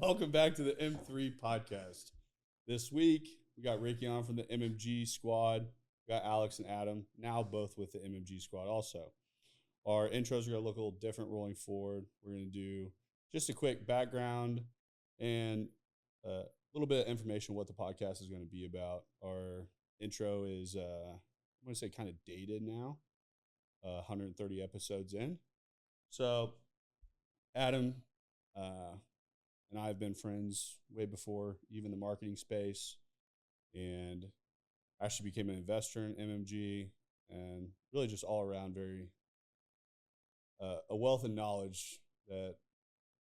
Welcome back to the M3 podcast. This week, we got Ricky on from the MMG squad. We got Alex and Adam, now both with the MMG squad also. Our intros are going to look a little different rolling forward. We're going to do just a quick background and a little bit of information on what the podcast is going to be about. Our intro is, I'm going to say kind of dated now, 130 episodes in. So, Adam and I have been friends way before even the marketing space, and actually became an investor in MMG, and really just all around very a wealth of knowledge that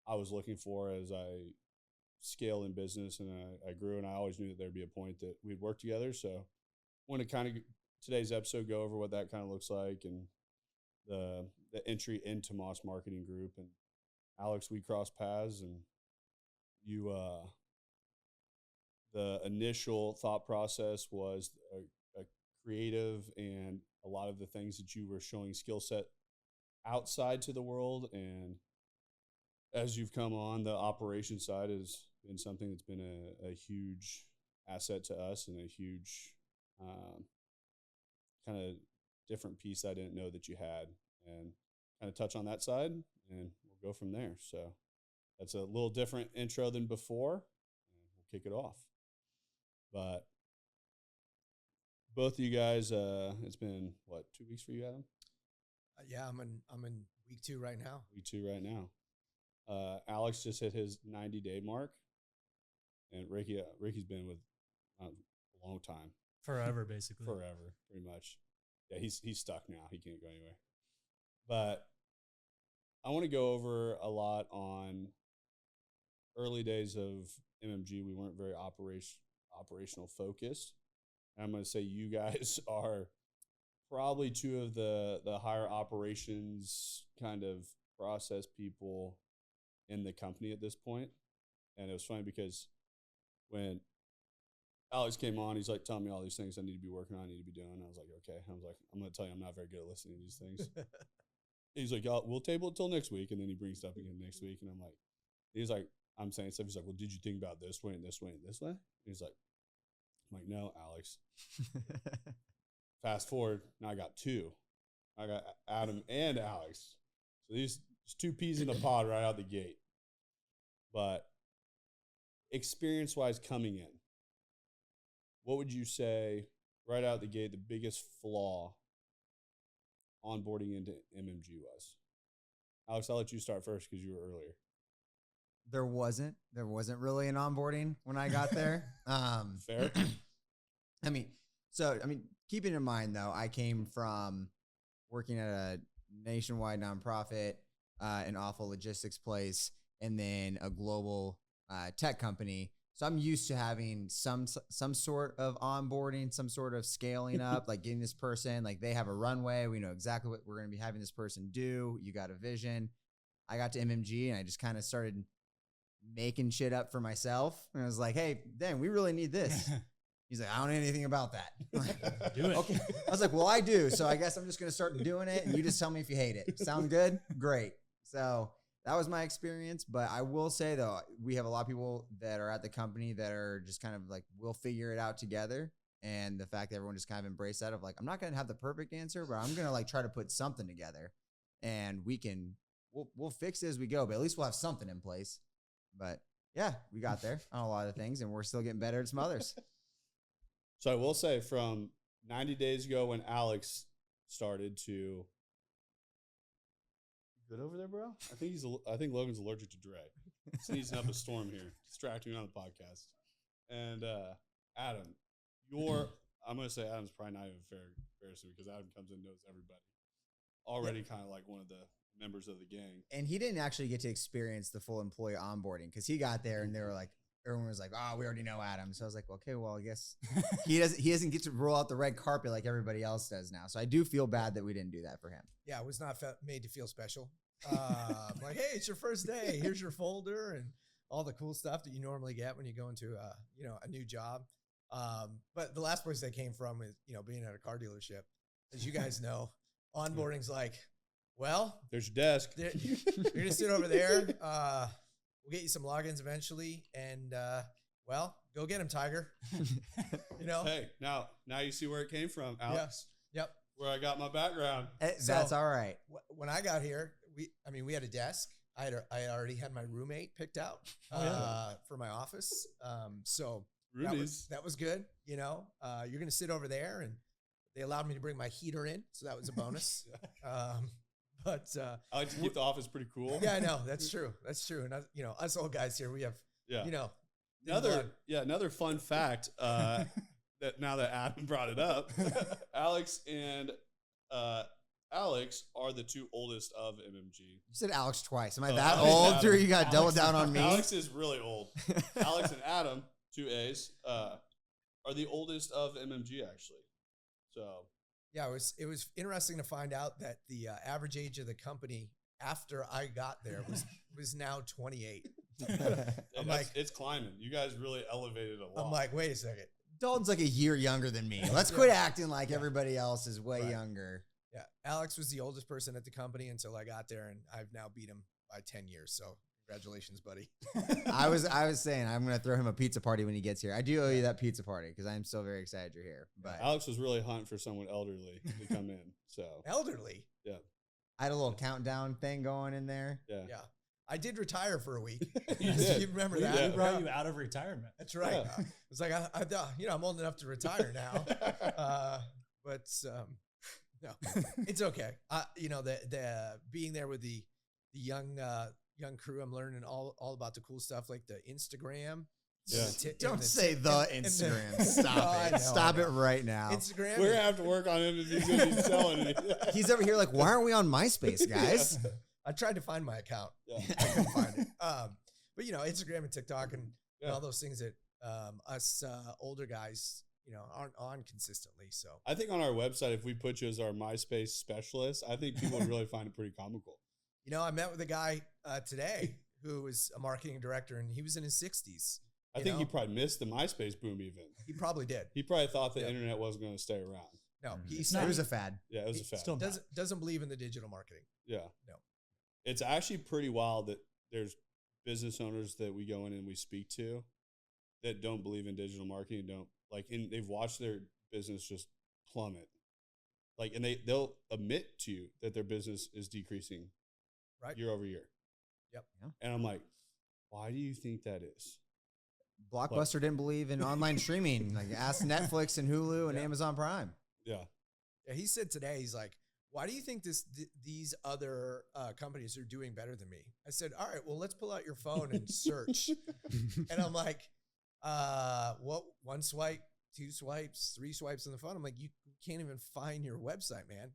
I was looking for as I scale in business, and I grew, and I always knew that there'd be a point that we'd work together. So I want to kind of today's episode go over what that kind of looks like and the entry into Moss Marketing Group. And Alex, we crossed paths, and you the initial thought process was a creative, and a lot of the things that you were showing skill set outside to the world. And as you've come on, the operation side has been something that's been a huge asset to us, and a huge kind of different piece I didn't know that you had, and kind of touch on that side, and we'll go from there. So that's a little different intro than before, and we'll kick it off. But both of you guys, it's been what, 2 weeks for you, Adam? Yeah, I'm in week 2 right now. Week 2 right now. Alex just hit his 90-day mark, and Ricky's been with a long time. Forever, basically. Forever, pretty much. Yeah, he's stuck now. He can't go anywhere. But I want to go over a lot on early days of MMG. We weren't very operational focused. And I'm going to say you guys are probably 2 of the higher operations kind of process people in the company at this point. And it was funny because when Alex came on, he's like telling me all these things I need to be working on, I need to be doing. I was like, okay. I was like, I'm going to tell you, I'm not very good at listening to these things. He's like, we'll table it till next week. And then he brings stuff again next week. And he's like, I'm saying stuff. He's like, well, did you think about this way and this way and this way? And he's like, I'm like, no, Alex. Fast forward, now I got 2. I got Adam and Alex. So there's 2 peas in the pod right out the gate. But experience-wise coming in, what would you say right out the gate the biggest flaw onboarding into MMG was? Alex, I'll let you start first because you were earlier. There wasn't really an onboarding when I got there. Fair. Keeping in mind though, I came from working at a nationwide nonprofit, an awful logistics place, and then a global tech company. So I'm used to having some sort of onboarding, some sort of scaling up, like getting this person, like they have a runway. We know exactly what we're going to be having this person do. You got a vision. I got to MMG and I just kind of started making shit up for myself. And I was like, hey, dang, we really need this. He's like, I don't know anything about that. Do it. Okay. I was like, well, I do. So I guess I'm just going to start doing it. And you just tell me if you hate it. Sound good? Great. So that was my experience. But I will say, though, we have a lot of people that are at the company that are just kind of like, we'll figure it out together. And the fact that everyone just kind of embraced that of like, I'm not going to have the perfect answer, but I'm going to like try to put something together. And we'll fix it as we go. But at least we'll have something in place. But yeah, we got there on a lot of things. And we're still getting better at some others. So I will say from 90 days ago when Alex started to good over there, bro. I think Logan's allergic to Dre. Sneezing up a storm here, distracting me on the podcast. And Adam, I'm gonna say Adam's probably not even fair comparison because Adam comes in and knows everybody. Already kind of like one of the members of the gang. And he didn't actually get to experience the full employee onboarding because he got there and they were like, everyone was like, oh, we already know Adam. So I was like, okay, well, I guess he doesn't get to roll out the red carpet like everybody else does now. So I do feel bad that we didn't do that for him. Yeah, I was not made to feel special. Like, hey, it's your first day. Here's your folder and all the cool stuff that you normally get when you go into a new job. But the last place I came from is, being at a car dealership. As you guys know, onboarding's like, well, there's your desk. You're going to sit over there. we'll get you some logins eventually, and well, go get them, Tiger. You know. Hey, now you see where it came from, Alex. Yep. Where I got my background. That's all right. When I got here, we had a desk. I already had my roommate picked out for my office. So that was good. You know, you're going to sit over there, and they allowed me to bring my heater in. So that was a bonus. But I like to keep the office pretty cool. Yeah, I know. That's true. That's true. And you know, us old guys here, we have, you know, another fun fact, that now that Adam brought it up, Alex and Alex are the two oldest of MMG. You said Alex twice. Am I that old? Or you got to double down on me? Alex is really old. Alex and Adam, 2 A's, are the oldest of MMG actually. So yeah, it was interesting to find out that the average age of the company after I got there was now 28. I'm like, it's climbing. You guys really elevated a lot. I'm like, wait a second. Dalton's like a year younger than me. Let's quit acting like everybody else is way younger. Yeah, Alex was the oldest person at the company until I got there, and I've now beat him by 10 years. So congratulations, buddy. I was saying I'm going to throw him a pizza party when he gets here. I do owe you that pizza party because I'm still very excited you're here. But Alex was really hunting for someone elderly to come in. So elderly, yeah. I had a little countdown thing going in there. Yeah. I did retire for a week. You remember that? We brought you out of retirement. That's right. Yeah. It's like I thought, you know, I'm old enough to retire now, but no, it's okay. You know, the being there with the young crew, I'm learning all about the cool stuff like the Instagram. Yeah. Don't say the Instagram. Stop it. Stop it right now. Instagram. We're going to have to work on him if he's going to be selling it. He's over here like, why aren't we on MySpace, guys? Yeah. I tried to find my account. Yeah. I couldn't find it. But, you know, Instagram and TikTok and all those things that us older guys, you know, aren't on consistently. So I think on our website, if we put you as our MySpace specialist, I think people would really find it pretty comical. You know, I met with a guy today who was a marketing director, and he was in his 60s. I think he probably missed the MySpace boom even. He probably did. He probably thought the internet wasn't going to stay around. No, it was a fad. Yeah, it was a fad. Still doesn't believe in the digital marketing. Yeah. No. It's actually pretty wild that there's business owners that we go in and we speak to that don't believe in digital marketing, they've watched their business just plummet. Like, and they'll admit to you that their business is decreasing year over year. Yep. Yeah. And I'm like, why do you think that is? Blockbuster didn't believe in online streaming. Like, ask Netflix and Hulu and Amazon Prime. Yeah. Yeah. He said today, he's like, why do you think these other companies are doing better than me? I said, all right, well, let's pull out your phone and search. And I'm like, what? 1 swipe, 2 swipes, 3 swipes on the phone. I'm like, you can't even find your website, man.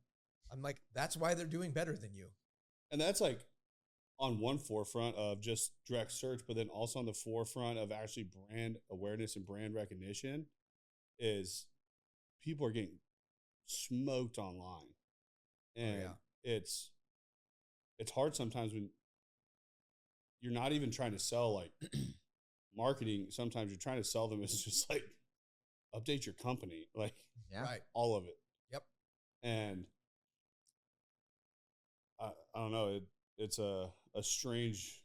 I'm like, that's why they're doing better than you. And that's like on one forefront of just direct search, but then also on the forefront of actually brand awareness and brand recognition is people are getting smoked online. And it's hard sometimes when you're not even trying to sell like marketing. Sometimes you're trying to sell them as just like update your company, like all of it. Yep. And I don't know. It's a strange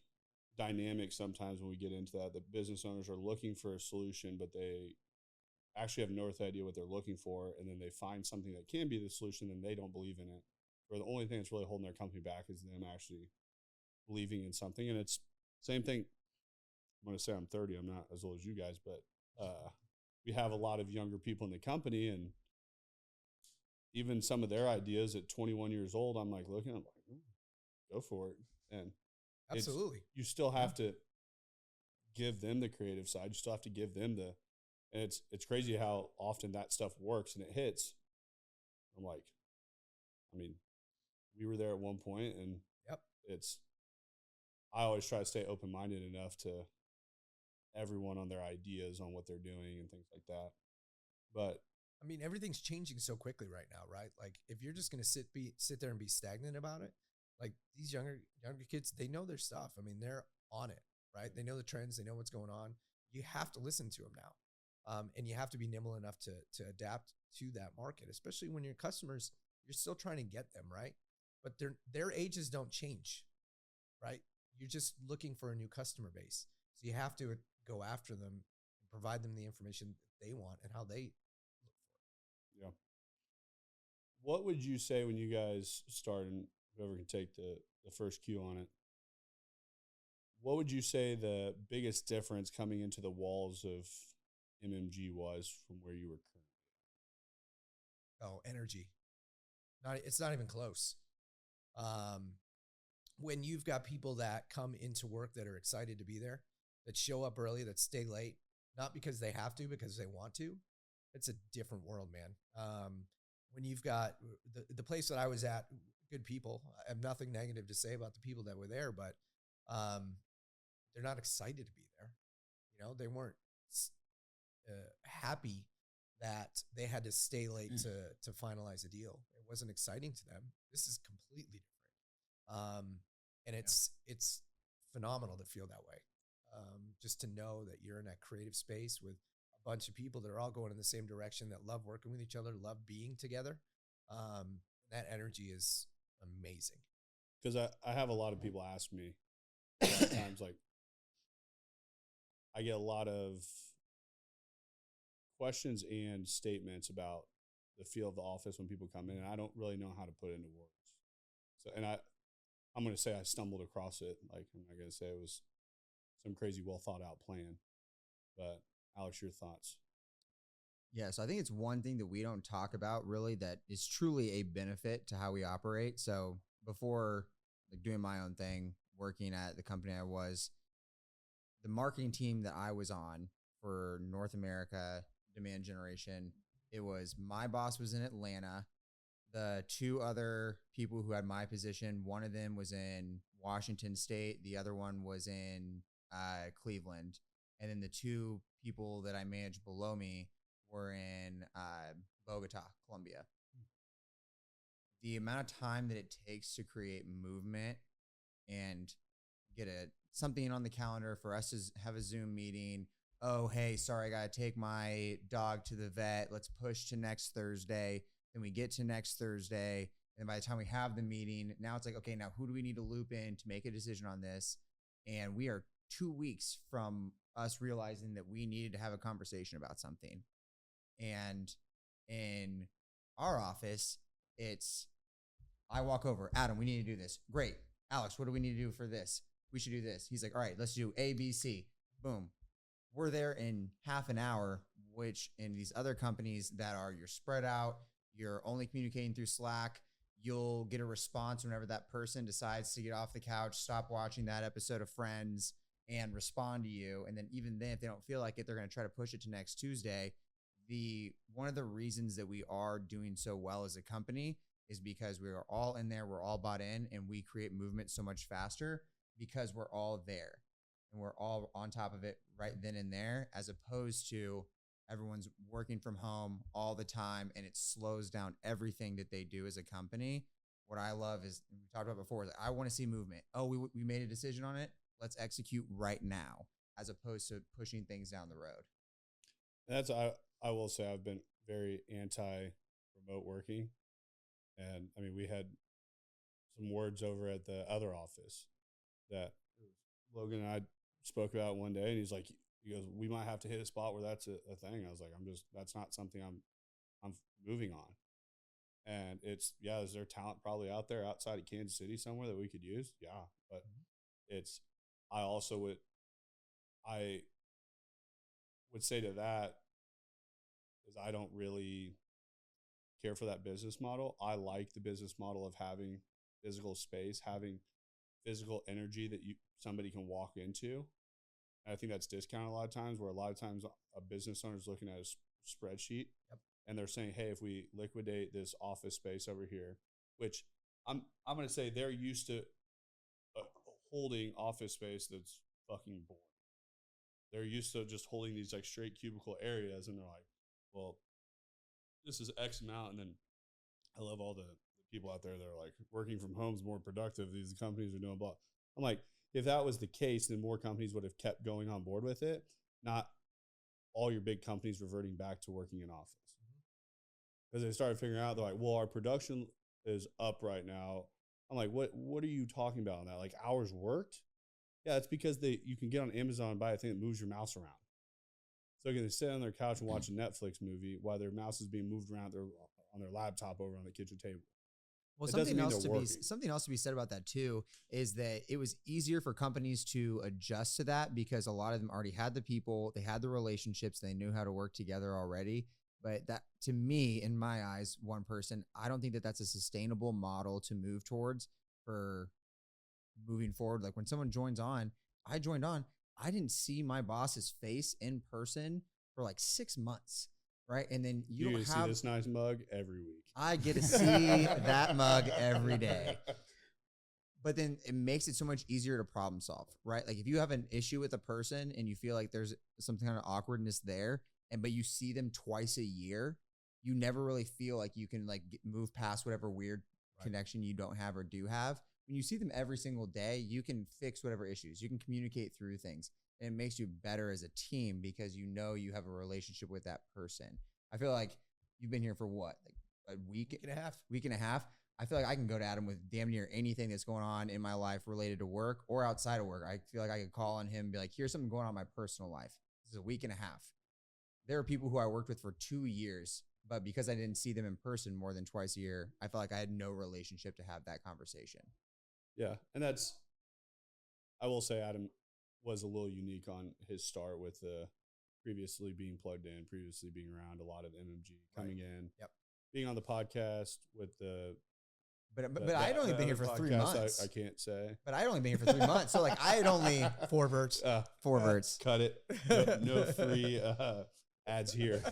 dynamic sometimes when we get into that. The business owners are looking for a solution, but they actually have no idea what they're looking for, and then they find something that can be the solution, and they don't believe in it. Or the only thing that's really holding their company back is them actually believing in something. And it's same thing. I'm going to say I'm 30. I'm not as old as you guys, but we have a lot of younger people in the company, and even some of their ideas at 21 years old, I'm like looking, I'm like, go for it. And absolutely, you still have to give them the creative side. You still have to give them and it's crazy how often that stuff works and it hits. I'm like, I mean, we were there at one point, and I always try to stay open-minded enough to everyone on their ideas on what they're doing and things like that. But I mean, everything's changing so quickly right now, right? Like, if you're just going to sit there and be stagnant about it, like these younger kids, they know their stuff. I mean, they're on it, right? They know the trends. They know what's going on. You have to listen to them now. And you have to be nimble enough to adapt to that market, especially when your customers, you're still trying to get them, right? But their ages don't change, right? you're just looking for a new customer base. So you have to go after them and provide them the information that they want and how they look for it. Yeah. What would you say when you guys started, whoever can take the first cue on it, what would you say the biggest difference coming into the walls of MMG was from where you were currently? Oh, energy. It's not even close. When you've got people that come into work that are excited to be there, that show up early, that stay late, not because they have to, because they want to, it's a different world, man. When you've got the place that I was at, good people. I have nothing negative to say about the people that were there, but they're not excited to be there. You know, they weren't happy that they had to stay late to finalize a deal. It wasn't exciting to them. This is completely different. And it's phenomenal to feel that way. Just to know that you're in that creative space with a bunch of people that are all going in the same direction, that love working with each other, love being together. That energy is amazing. Because I have a lot of people ask me a lot of times, like, I get a lot of questions and statements about the feel of the office when people come in, and I don't really know how to put it into words. So, and I'm going to say I stumbled across it. Like, I'm not going to say it was some crazy, well thought out plan. But Alex, your thoughts? Yeah, so I think it's one thing that we don't talk about really that is truly a benefit to how we operate. So before like doing my own thing, working at the company I was, the marketing team that I was on for North America demand generation, it was my boss was in Atlanta. The two other people who had my position, one of them was in Washington State. The other one was in Cleveland. And then the two people that I managed below me were in Bogota, Colombia. The amount of time that it takes to create movement and get something on the calendar for us to have a Zoom meeting. Oh, hey, sorry, I got to take my dog to the vet. Let's push to next Thursday. Then we get to next Thursday. And by the time we have the meeting, now it's like, okay, now who do we need to loop in to make a decision on this? And we are 2 weeks from us realizing that we needed to have a conversation about something. And in our office, I walk over, Adam, we need to do this. Great. Alex, what do we need to do for this? We should do this. He's like, all right, let's do A, B, C. Boom. We're there in half an hour, which in these other companies that are, you're spread out, you're only communicating through Slack, you'll get a response whenever that person decides to get off the couch, stop watching that episode of Friends, and respond to you. And then even then, if they don't feel like it, they're going to try to push it to next Tuesday. One of the reasons that we are doing so well as a company is because we are all in there, we're all bought in, and we create movement so much faster because we're all there and we're all on top of it right then and there, as opposed to everyone's working from home all the time and it slows down everything that they do as a company. What I love is, we talked about before, is I want to see movement. Oh, we made a decision on it. Let's execute right now, as opposed to pushing things down the road. That's I will say I've been very anti-remote working. And I mean, we had some words over at the other office that Logan and I spoke about one day, and he goes, we might have to hit a spot where that's a thing. I was like, that's not something I'm moving on. And is there talent probably out there outside of Kansas City somewhere that we could use? Yeah. But I would say to that is I don't really care for that business model. I like the business model of having physical space, having physical energy that somebody can walk into. And I think that's discounted a lot of times, where a lot of times a business owner is looking at a spreadsheet and they're saying, hey, if we liquidate this office space over here, which I'm going to say they're used to holding office space that's fucking boring. They're used to just holding these like straight cubicle areas, and they're like, well, this is X amount. And then I love all the people out there that are like, working from home is more productive. These companies are doing blah. I'm like, if that was the case, then more companies would have kept going on board with it, not all your big companies reverting back to working in office. Because they started figuring out, they're like, well, our production is up right now. I'm like, what are you talking about on that? Like, hours worked? Yeah, it's because you can get on Amazon and buy a thing that moves your mouse around. So they can sit on their couch and watch a Netflix movie while their mouse is being moved around on their laptop over on the kitchen table. Well, It doesn't mean they're working. something else to be said about that too is that it was easier for companies to adjust to that because a lot of them already had the people, they had the relationships, they knew how to work together already. But that, to me, in my eyes, one person, I don't think that that's a sustainable model to move towards for moving forward. Like when someone joins on, I joined on, I didn't see my boss's face in person for like 6 months. Right. And then you don't see this nice mug every week. I get to see that mug every day. But then it makes it so much easier to problem solve, right? Like if you have an issue with a person and you feel like there's some kind of awkwardness there, but you see them twice a year, you never really feel like you can like move past whatever weird connection you don't have or do have. When you see them every single day, you can fix whatever issues. You can communicate through things. And it makes you better as a team because you know you have a relationship with that person. I feel like you've been here for what? Like a week and a half? Week and a half. I feel like I can go to Adam with damn near anything that's going on in my life related to work or outside of work. I feel like I could call on him and be like, here's something going on in my personal life. This is a week and a half. There are people who I worked with for 2 years, but because I didn't see them in person more than twice a year, I felt like I had no relationship to have that conversation. Yeah. And I will say Adam was a little unique on his start with previously being plugged in, previously being around a lot of MMG coming in, being on the podcast with the. But I'd only been here for 3 months. I can't say. But I'd only been here for 3 months, so like I had only 4 verts. 4 verts. Cut it. No free ads here.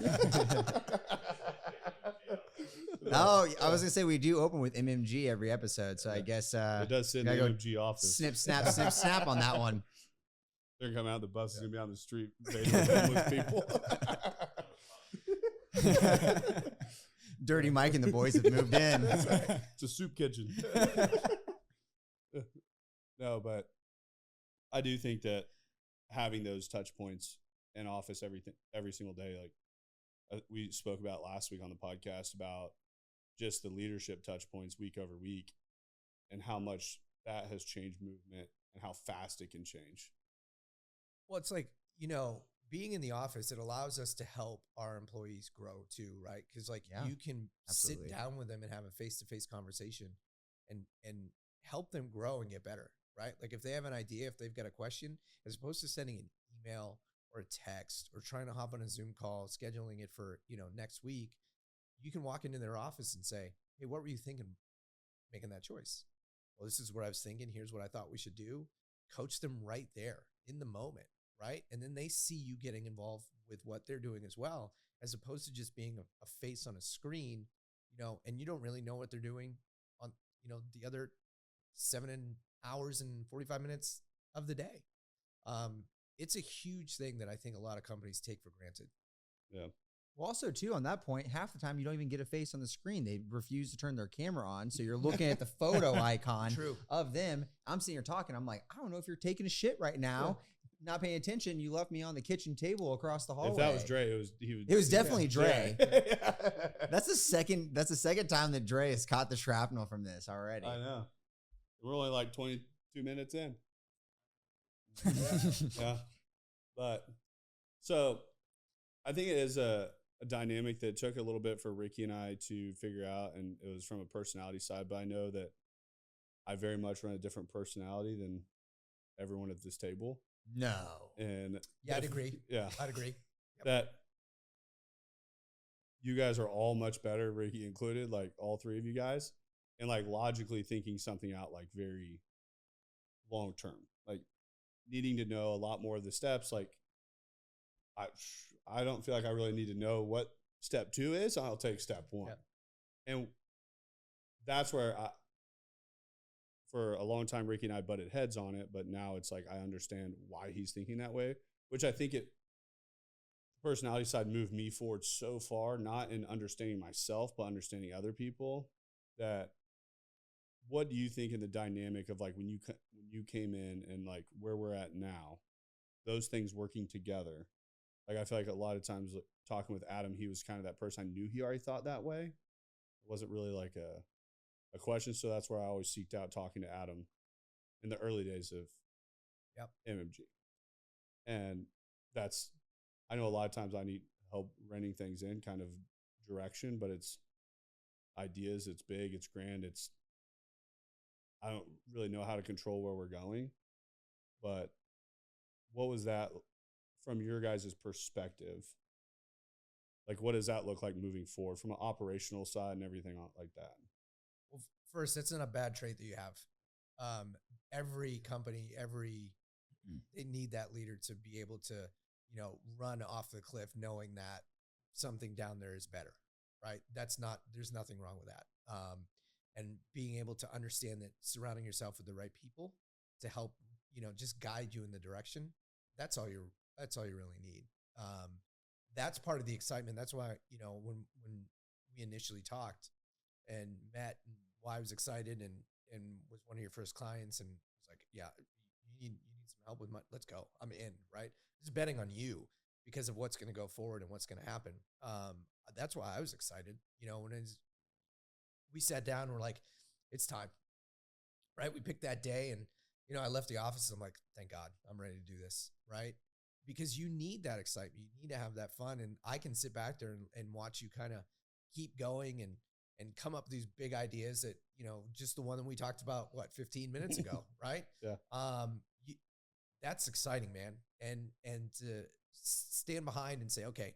Oh, I was gonna say we do open with MMG every episode, so I guess it does sit in the MMG office. Snip, snap on that one. They're gonna come out. The bus is gonna be on the street dating with homeless people. Dirty Mike and the boys have moved in. It's a soup kitchen. No, but I do think that having those touch points in office every single day, like we spoke about last week on the podcast about just the leadership touch points week over week and how much that has changed movement and how fast it can change. Well, it's like, being in the office, it allows us to help our employees grow too, right? Because you can sit down with them and have a face-to-face conversation and help them grow and get better, right? Like if they have an idea, if they've got a question, as opposed to sending an email or a text or trying to hop on a Zoom call, scheduling it for, next week, you can walk into their office and say, hey, what were you thinking making that choice? Well, this is what I was thinking. Here's what I thought we should do. Coach them right there in the moment, right? And then they see you getting involved with what they're doing as well, as opposed to just being a face on a screen, and you don't really know what they're doing on, the other 7 hours and 45 minutes of the day. It's a huge thing that I think a lot of companies take for granted. Yeah. Well, also, too, on that point, half the time you don't even get a face on the screen. They refuse to turn their camera on. So you're looking at the photo icon of them. I'm sitting here talking. I'm like, I don't know if you're taking a shit right now. Not paying attention. You left me on the kitchen table across the hallway. If that was Dre, it was definitely Dre. That's the second time that Dre has caught the shrapnel from this already. I know. We're only like 22 minutes in. Yeah. But so I think it is a dynamic that took a little bit for Ricky and I to figure out, and it was from a personality side, but I know that I very much run a different personality than everyone at this table. No. And yeah, I'd agree. Yeah. I'd agree. Yep. That you guys are all much better, Ricky included, like all three of you guys, and like logically thinking something out like very long term, like needing to know a lot more of the steps. Like I don't feel like I really need to know what step 2 is. I'll take step 1. Yeah. And that's where for a long time, Ricky and I butted heads on it, but now it's like I understand why he's thinking that way, which I think the personality side moved me forward so far, not in understanding myself, but understanding other people. That what do you think in the dynamic of like when you came in and like where we're at now, those things working together? Like I feel like a lot of times talking with Adam, he was kind of that person. I knew he already thought that way. It wasn't really like a question. So that's where I always seeked out talking to Adam in the early days of Yep. MMG. And that's, I know a lot of times I need help renting things in, kind of direction, but it's ideas, it's big, it's grand, I don't really know how to control where we're going. But what was that from your guys' perspective? Like, what does that look like moving forward from an operational side and everything like that? Well, first, it's not a bad trait that you have. Every company, they need that leader to be able to, run off the cliff knowing that something down there is better, right? There's nothing wrong with that. And being able to understand that surrounding yourself with the right people to help, just guide you in the direction, that's all you really need. That's part of the excitement. That's why, when we initially talked and met, and why I was excited and was one of your first clients, and was like, yeah, you need some help with let's go. I'm in, right? Just betting on you because of what's going to go forward and what's going to happen. That's why I was excited. When we sat down, and we're like, it's time, right? We picked that day, and I left the office. I'm like, thank God, I'm ready to do this, right? Because you need that excitement. You need to have that fun. And I can sit back there and watch you kind of keep going and come up with these big ideas that, just the one that we talked about, 15 minutes ago, right? Yeah. That's exciting, man. And to stand behind and say, okay,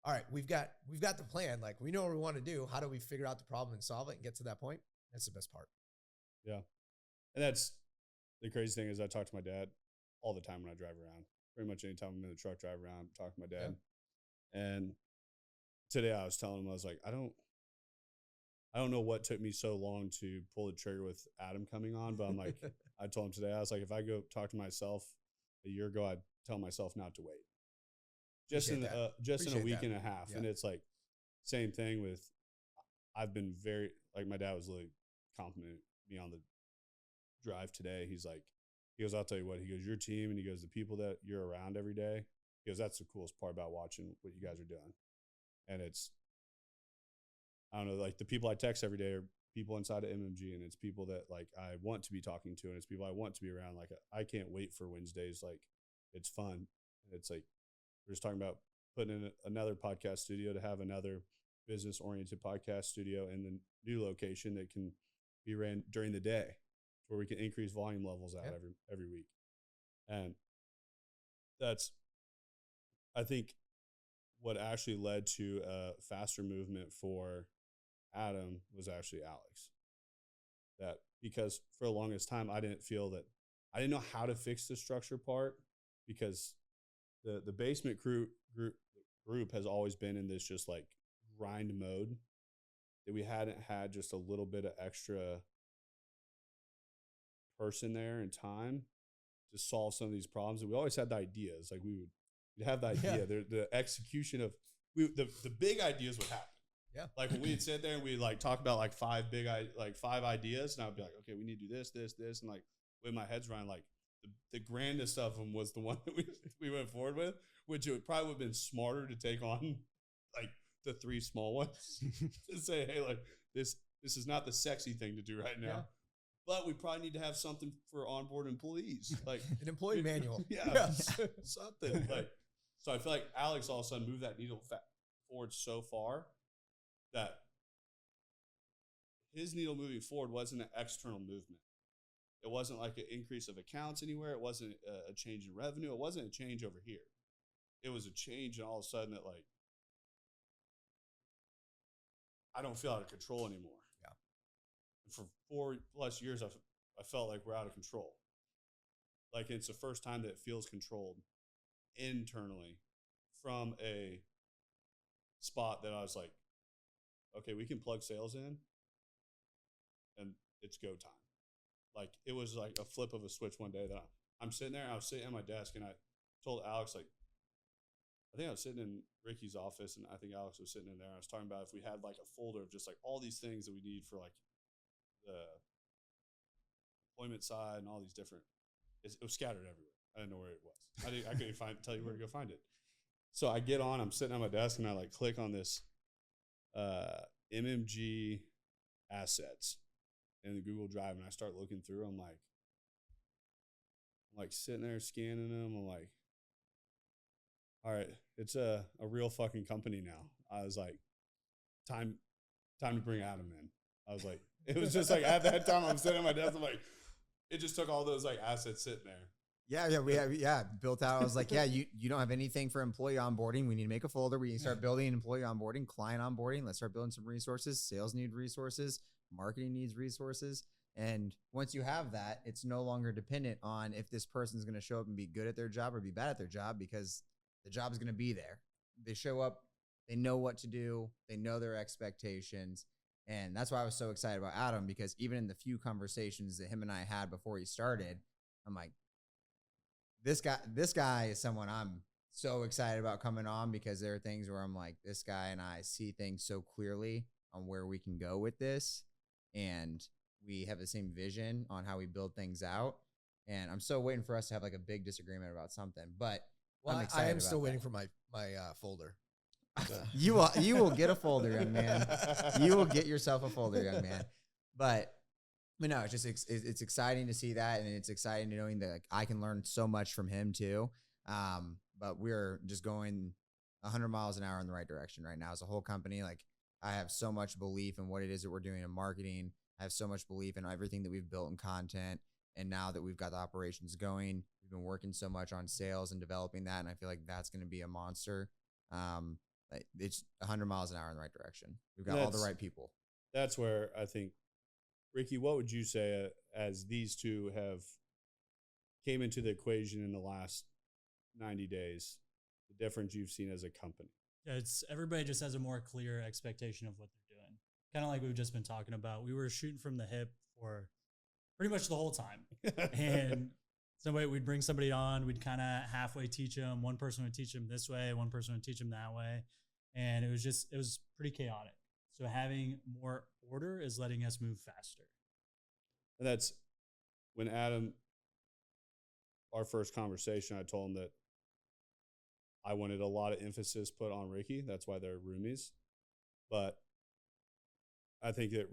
all right, we've got the plan. Like, we know what we want to do. How do we figure out the problem and solve it and get to that point? That's the best part. Yeah. And that's the crazy thing is I talk to my dad all the time when I drive around. Pretty much anytime I'm in the truck, drive around, talk to my dad. Yeah. And today I was telling him, I was like, I don't know what took me so long to pull the trigger with Adam coming on, but I'm like, I told him today, I was like, if I go talk to myself a year ago, I'd tell myself not to wait. Just in a week and a half. Yeah. And it's like, same thing with, I've been very, like, my dad was really complimenting me on the drive today. He goes, I'll tell you what, he goes, your team, and he goes, the people that you're around every day, he goes, that's the coolest part about watching what you guys are doing. And it's, I don't know, like, the people I text every day are people inside of MMG, and it's people that, like, I want to be talking to, and it's people I want to be around. Like, I can't wait for Wednesdays. Like, it's fun. And it's like, we're just talking about putting in another podcast studio to have another business-oriented podcast studio in the new location that can be ran during the day, where we can increase volume levels out every week. And that's, I think, what actually led to a faster movement for Adam was actually Alex. That, because for the longest time, I didn't know how to fix the structure part, because the basement group has always been in this just like grind mode, that we hadn't had just a little bit of extra person there and time to solve some of these problems. And we always had the ideas. Like, we'd have the idea. Yeah. The execution of the big ideas would happen. Yeah. Like, when we'd sit there and we'd like talk about like five ideas, and I'd be like, okay, we need to do this. And like, when my head's running, like the grandest of them was the one that we went forward with, which it probably would have been smarter to take on like the three small ones to say, hey, like, this is not the sexy thing to do right now. Yeah. But we probably need to have something for onboard employees, like an employee manual. Yeah. Something like. So I feel like Alex all of a sudden moved that needle forward so far that his needle moving forward wasn't an external movement. It wasn't like an increase of accounts anywhere. It wasn't a change in revenue. It wasn't a change over here. It was a change, and all of a sudden that, like, I don't feel out of control anymore. Yeah. And for 4+ years, I felt like we're out of control. Like, it's the first time that it feels controlled internally from a spot that I was like, okay, we can plug sales in and it's go time. Like, it was like a flip of a switch one day that I'm sitting there, I was sitting at my desk, and I told Alex, like, I think I was sitting in Ricky's office, and I think Alex was sitting in there. I was talking about if we had like a folder of just like all these things that we need for like the employment side and all these different, it was scattered everywhere. I didn't know where it was. I couldn't tell you where to go find it. So I get on, I'm sitting at my desk, and I like click on this MMG assets in the Google Drive, and I start looking through. I'm like, I'm like sitting there scanning them. I'm like, all right, it's a real fucking company now. I was like, time to bring Adam in. I was like, it was just like at that time I'm sitting at my desk. I'm like, it just took all those like assets sitting there. We have built out. I was like, you don't have anything for employee onboarding. We need to make a folder. We need to start building employee onboarding, client onboarding. Let's start building some resources. Sales need resources. Marketing needs resources. And once you have that, it's no longer dependent on if this person's going to show up and be good at their job or be bad at their job, because the job is going to be there. They show up, they know what to do, they know their expectations. And that's why I was so excited about Adam, because even in the few conversations that him and I had before he started, I'm like, this guy is someone I'm so excited about coming on, because there are things where I'm like, this guy and I see things so clearly on where we can go with this. And we have the same vision on how we build things out. And I'm still waiting for us to have like a big disagreement about something, but I'm excited. I am still waiting for my folder. You will get a folder, young man. You will get yourself a folder, young man. But no, it's just it's exciting to see that, and it's exciting knowing that like, I can learn so much from him too. But we're just going 100 miles an hour in the right direction right now as a whole company. Like, I have so much belief in what it is that we're doing in marketing. I have so much belief in everything that we've built in content. And now that we've got the operations going, we've been working so much on sales and developing that. And I feel like that's going to be a monster. It's 100 miles an hour in the right direction. We've got all the right people. That's where I think, Ricky, what would you say as these two have came into the equation in the last 90 days, the difference you've seen as a company? Yeah, it's everybody just has a more clear expectation of what they're doing. Kind of like we've just been talking about. We were shooting from the hip for pretty much the whole time. And we'd bring somebody on, we'd kind of halfway teach them. One person would teach them this way, one person would teach them that way. And it was pretty chaotic. So having more order is letting us move faster. And that's when Adam, our first conversation, I told him that I wanted a lot of emphasis put on Ricky. That's why they're roomies. But I think that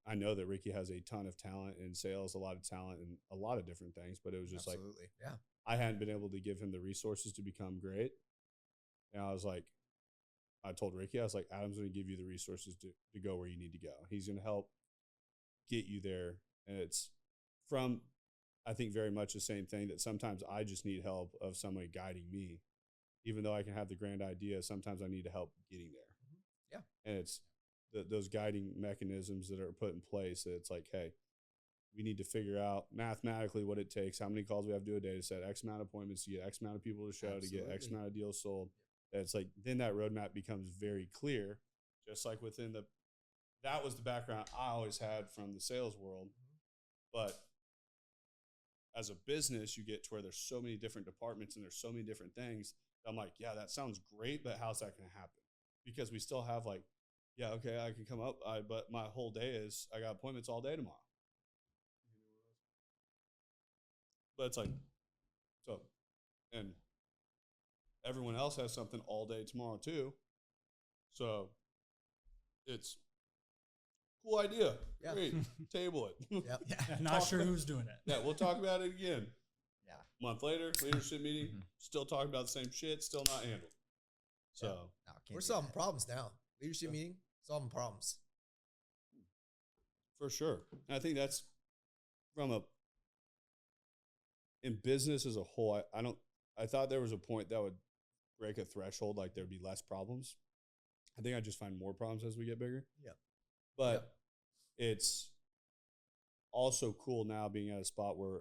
I know that Ricky has a ton of talent in sales, a lot of talent in a lot of different things, but it was just Absolutely. Yeah. I hadn't been able to give him the resources to become great. And I told Ricky, I was like, Adam's going to give you the resources to go where you need to go. He's going to help get you there. And it's from, I think, very much the same thing, that sometimes I just need help of somebody guiding me. Even though I can have the grand idea, sometimes I need to help getting there. Yeah. And it's those guiding mechanisms that are put in place, that it's like, hey, we need to figure out mathematically what it takes, how many calls we have to do a day to set X amount of appointments, to get X amount of people to show, Absolutely. to get X amount of deals sold. It's like, then that roadmap becomes very clear, just like that was the background I always had from the sales world. But as a business, you get to where there's so many different departments and there's so many different things. I'm like, yeah, that sounds great, but how's that going to happen? Because we still have like, yeah, okay, I can come up, but my whole day is, I got appointments all day tomorrow. But it's like, so, and everyone else has something all day tomorrow too. So it's cool idea. Yeah. Great. Table it. Yep. Yeah, not sure who's doing it. Yeah, we'll talk about it again. Yeah. Month later, leadership meeting, still talking about the same shit, still not handled. So No, We're solving problems now. Leadership meeting, solving problems. for sure. And I think that's in business as a whole, I thought there was a point that would break a threshold, like there'd be less problems. I think I just find more problems as we get bigger. Yeah. But it's also cool now being at a spot where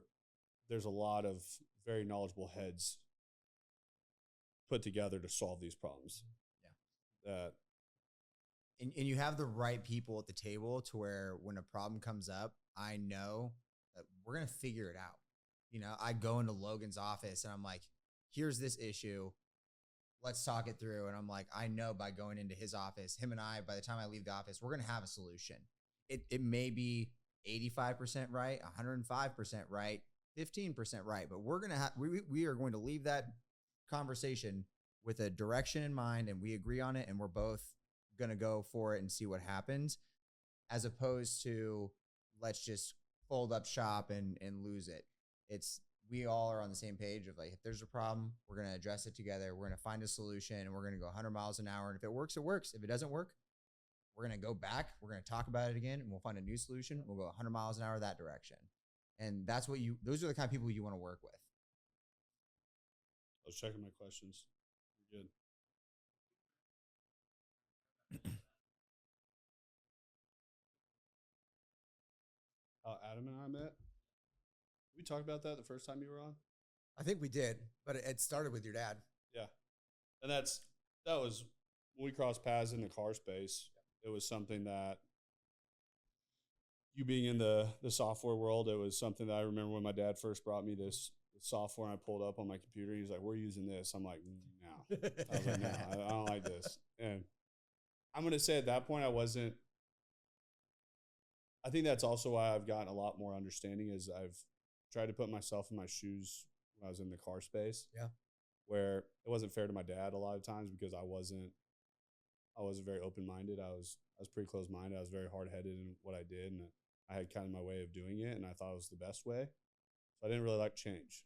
there's a lot of very knowledgeable heads put together to solve these problems. Yeah. And you have the right people at the table to where when a problem comes up, I know that we're going to figure it out. You know, I go into Logan's office and I'm like, here's this issue. Let's talk it through. And I'm like, I know by going into his office, him and I, by the time I leave the office, we're going to have a solution. It may be 85% right, 105% right, 15% right, but we're going to have, we are going to leave that conversation with a direction in mind, and we agree on it, and we're both going to go for it and see what happens, as opposed to let's just fold up shop and lose it. It's we all are on the same page of like, if there's a problem, we're going to address it together. We're going to find a solution and we're going to go 100 miles an hour. And if it works, it works. If it doesn't work, we're going to go back. We're going to talk about it again and we'll find a new solution. We'll go 100 miles an hour that direction. And that's what those are the kind of people you want to work with. I was checking my questions. We're good. How Adam and I met. We talked about that the first time you were on. I think we did, but it started with your dad. Yeah, and that was when we crossed paths in the car space. It was something that you being in the software world. It was something that I remember when my dad first brought me this software and I pulled up on my computer. He was like, "We're using this." I'm like, "No." I was like, "No, I don't like this." And I'm gonna say at that point I wasn't. I think that's also why I've gotten a lot more understanding is I've tried to put myself in my shoes when I was in the car space. Yeah. Where it wasn't fair to my dad a lot of times because I wasn't very open-minded. I was pretty closed-minded. I was very hard-headed in what I did, and I had kind of my way of doing it, and I thought it was the best way. So I didn't really like change.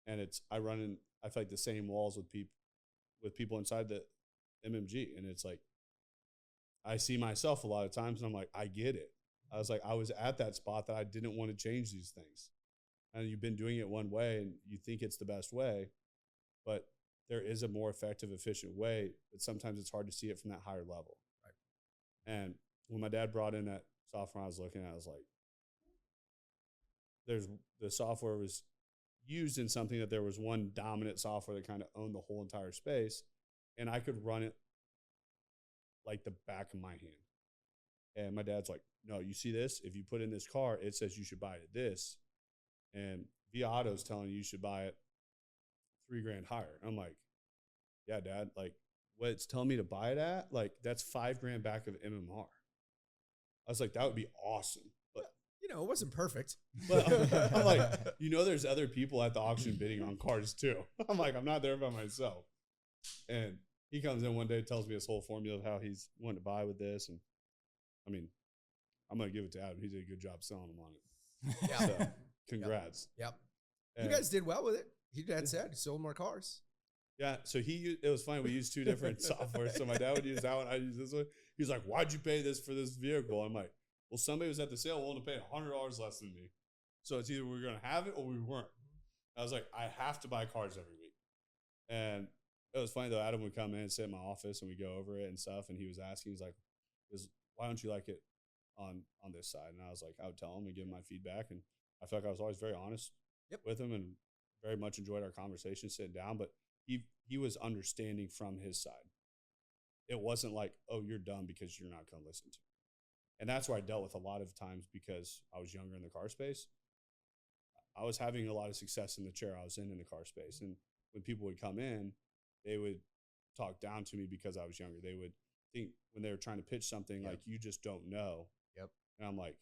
And I feel like the same walls with people inside the MMG, and it's like I see myself a lot of times, and I'm like, I get it. I was like, I was at that spot that I didn't want to change these things. And you've been doing it one way and you think it's the best way, but there is a more effective, efficient way, but sometimes it's hard to see it from that higher level. Right. And when my dad brought in that software I was looking at, I was like, the software was used in something that there was one dominant software that kind of owned the whole entire space, and I could run it like the back of my hand. And my dad's like, "No, you see this? If you put in this car, it says you should buy it this. And Via Auto's telling you should buy it $3,000 higher." I'm like, "Yeah, Dad, like what it's telling me to buy it at, like that's $5,000 back of MMR." I was like, "That would be awesome." But it wasn't perfect. But I'm like, there's other people at the auction bidding on cars too. I'm like, I'm not there by myself. And he comes in one day, tells me his whole formula of how he's wanting to buy with this. And I mean, I'm going to give it to Adam. He did a good job selling him on it. Yeah. So, congrats. Yep. And You guys did well with it. Your dad said he sold more cars. Yeah. So it was funny. We used two different software. So my dad would use that one. I use this one. He's like, "Why'd you pay this for this vehicle?" I'm like, "Well, somebody was at the sale willing to pay $100 less than me. So it's either we're going to have it or we weren't." I was like, "I have to buy cars every week." And it was funny though. Adam would come in and sit in my office and we go over it and stuff. And he was asking, he's like, "Why don't you like it on this side?" And I was like, I would tell him and give him my feedback. And I felt like I was always very honest with him and very much enjoyed our conversation sitting down. But he was understanding from his side. It wasn't like, "Oh, you're dumb because you're not going to listen to me." And that's where I dealt with a lot of times because I was younger in the car space. I was having a lot of success in the chair I was in the car space. And when people would come in, they would talk down to me because I was younger. They would think when they were trying to pitch something like, "You just don't know." Yep. And I'm like,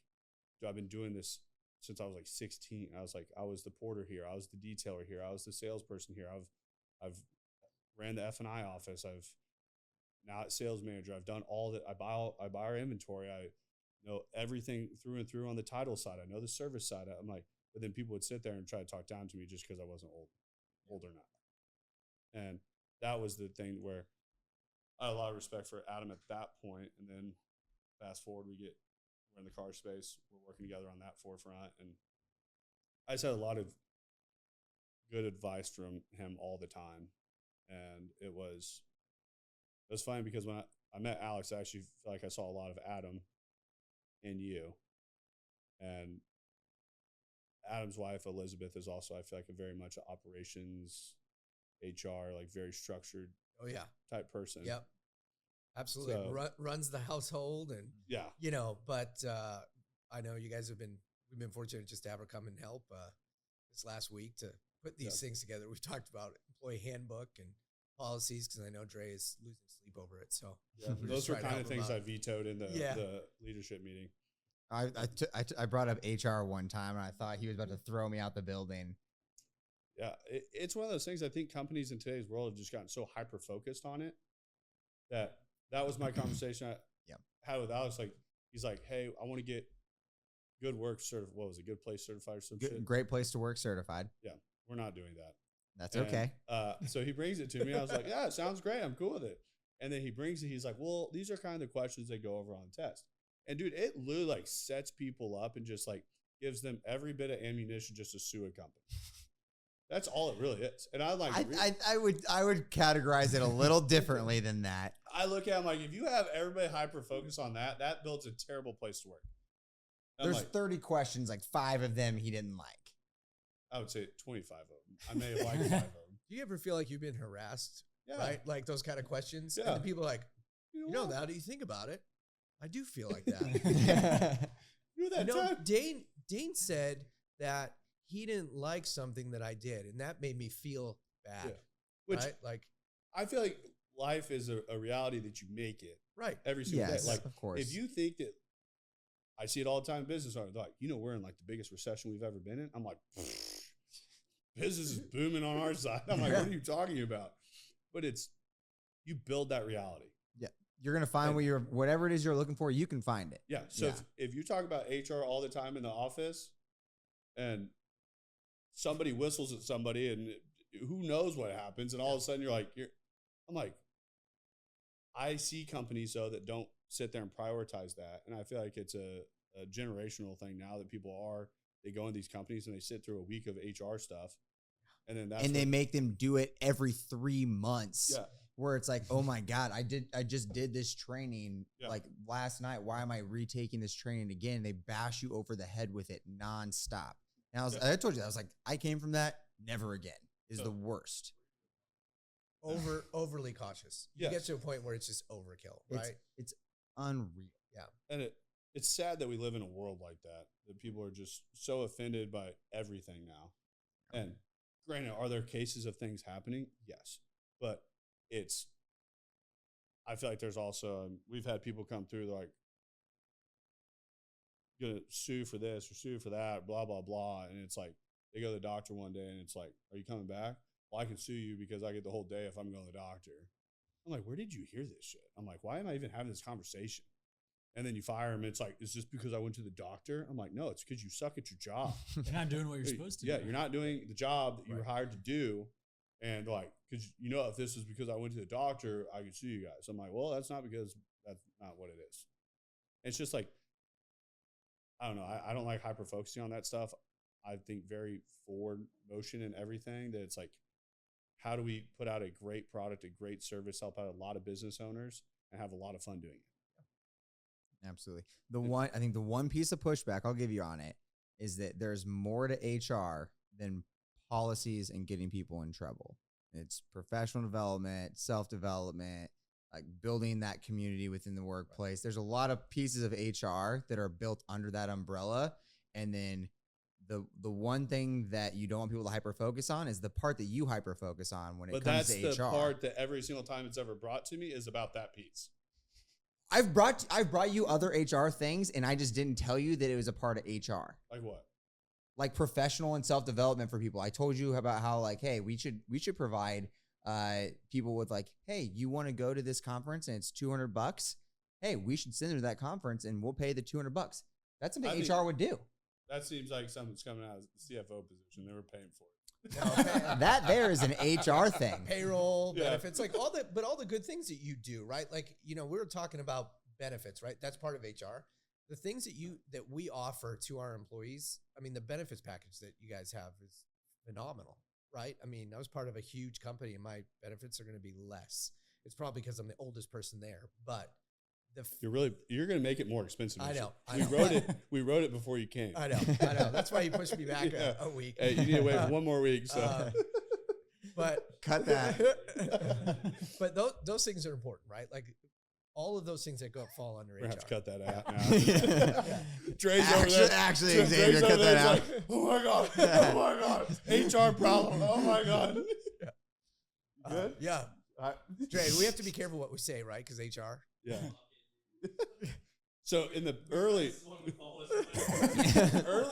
"Dude, I've been doing this since I was like 16. I was like, I was the porter here. I was the detailer here. I was the salesperson here. I've ran the F&I office. I've now sales manager. I've done all that. I buy our inventory. I know everything through and through on the title side. I know the service side." I'm like, but then people would sit there and try to talk down to me just because I wasn't old or not. And that was the thing where I had a lot of respect for Adam at that point. And then fast forward, we're in the car space. We're working together on that forefront. And I just had a lot of good advice from him all the time. And it was funny because when I met Alex, I actually feel like I saw a lot of Adam in you. And Adam's wife, Elizabeth, is also, I feel like, a very much operations, HR, like very structured Oh yeah. type person. Yep. Absolutely. So, Runs the household and, yeah. but I know you guys we've been fortunate just to have her come and help this last week to put these things together. We've talked about employee handbook and policies because I know Dre is losing sleep over it. So those were kind of things I vetoed in the leadership meeting. I brought up HR one time and I thought he was about to throw me out the building. Yeah, it's one of those things. I think companies in today's world have just gotten so hyper focused on it that was my conversation I had with Alex. Like, he's like, "Hey, I want to get good work certified. What was it? Good place certified or some shit? Great place to work certified. Yeah, we're not doing that. That's And, okay. So he brings it to me. I was like, yeah, it sounds great. I'm cool with it. And then he brings it. He's like, well, these are kind of the questions they go over on the test. And dude, it literally like sets people up and just like gives them every bit of ammunition just to sue a company. That's all it really is. And I like, I would categorize it a little differently than that. I look at him like, if you have everybody hyper focused on that, that builds a terrible place to work. There's 30 questions, like 5 of them he didn't like. I would say 25 of them. I may have liked 5 of them. Do you ever feel like you've been harassed? Yeah. Right? Like those kind of questions. Yeah. And the people are like, you know, what? now that you think about it, I do feel like that. You know that You know, time? Dane said that he didn't like something that I did, and that made me feel bad. Yeah. Which right? Like, I feel like life is a reality that you make it right. every single Yes, day. Like, of course. if you think that, I see it all the time in business, are like, you know, we're in like the biggest recession we've ever been in. I'm like, business is booming on our side. I'm like, what are you talking about? But it's, you build that reality. Yeah, you're gonna find whatever it is you're looking for. You can find it. Yeah. So Yeah. if you talk about HR all the time in the office, and somebody whistles at somebody, and who knows what happens, and all of a sudden you're like, I'm like, I see companies though that don't sit there and prioritize that, and I feel like it's a generational thing now that they go in these companies and they sit through a week of HR stuff, and then They make them do it every 3 months. Yeah. Where it's like, oh my God, I just did this training like last night. Why am I retaking this training again? They bash you over the head with it nonstop. And I told you that. I was like, I came from that. Never again is the worst. Overly cautious. You get to a point where it's just overkill, right? It's unreal. Yeah. And it's sad that we live in a world like that people are just so offended by everything now. And granted, are there cases of things happening? Yes. But I feel like there's also, we've had people come through, they're like, going to sue for this or sue for that, blah, blah, blah. And it's like, they go to the doctor one day and it's like, are you coming back? Well, I can sue you because I get the whole day if I'm going to the doctor. I'm like, where did you hear this shit? I'm like, why am I even having this conversation? And then you fire him. It's like, is this because I went to the doctor? I'm like, no, it's because you suck at your job. You're not doing what you're supposed to. Yeah, you're not doing the job that you were hired to do. And like, because if this is because I went to the doctor, I could sue you guys. I'm like, well, that's not because that's not what it is. And it's just like, I don't know. I don't like hyper focusing on that stuff. I think very forward motion and everything, that it's like, how do we put out a great product, a great service, help out a lot of business owners and have a lot of fun doing it. Absolutely. I think the one piece of pushback I'll give you on it is that there's more to HR than policies and getting people in trouble. It's professional development, self-development, like building that community within the workplace. There's a lot of pieces of HR that are built under that umbrella. And then the one thing that you don't want people to hyper focus on is the part that you hyper focus on when it comes to HR. But that's the part that every single time it's ever brought to me is about that piece. I've brought you other HR things, and I just didn't tell you that it was a part of HR. Like what? Like professional and self-development for people. I told you about how like, hey, we should provide people with like, hey, you want to go to this conference and it's $200? Hey, we should send them to that conference and we'll pay the $200. That's something HR would do. That seems like something's coming out of the CFO position. They were paying for it. That there is an HR thing. Payroll, benefits, like all the good things that you do, right? Like, we were talking about benefits, right? That's part of HR. The things that we offer to our employees, I mean, the benefits package that you guys have is phenomenal, right? I mean, I was part of a huge company and my benefits are going to be less. It's probably because I'm the oldest person there, but you're going to make it more expensive. I know. We wrote it before you came. I know. That's why you pushed me back a week. Hey, you need to wait one more week. So, but cut that. But those things are important, right? Like all of those things that fall under HR. We're going to have to cut that out now. Dre's over there. Actually, Xavier, cut that out. Like, oh my God. HR problem. Oh my God. Good? Yeah. Dre, we have to be careful what we say, right? Because HR. Yeah. So in the early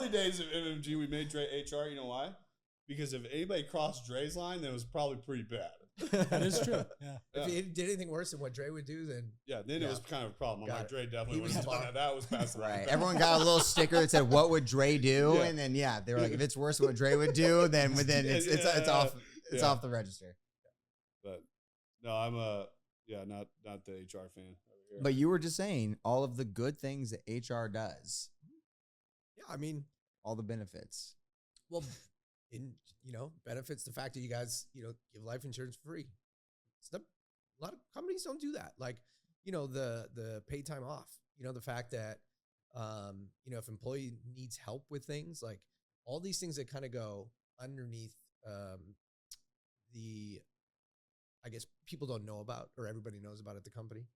days of MMG, we made Dre HR. You know why? Because if anybody crossed Dre's line, then it was probably pretty bad. That is true. Yeah. If he did anything worse than what Dre would do, then then it was kind of a problem. I'm Got like, it. Dre definitely He would was have done that. That was past the line. Right. Everyone got a little sticker that said, "What would Dre do?" Yeah. And then they were like, "If it's worse than what Dre would do, then it's off off the register." But no, I'm not the HR fan over here. But you were just saying all of the good things that HR does, yeah, I mean, all the benefits. well, benefits the fact that you guys, give life insurance for free. A lot of companies don't do that. Like, the paid time off, the fact that, if employee needs help with things, like all these things that kind of go underneath I guess people don't know about, or everybody knows about at the company,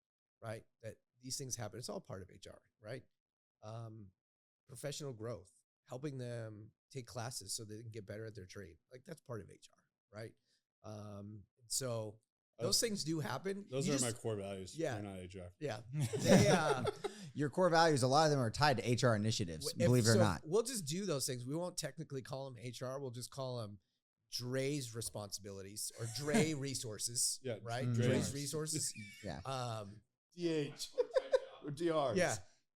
right? That these things happen. It's all part of HR, right? Professional growth, helping them take classes so they can get better at their trade. Like that's part of HR, right? So those things do happen. Those are my core values. Yeah. They're not HR. Yeah. They, Your core values, a lot of them are tied to HR initiatives, believe it or not. We'll just do those things. We won't technically call them HR. We'll just call them Dre's responsibilities or Dre resources. Yeah, right. Mm. Dre's resources. Yeah. DH or DRs. Yeah.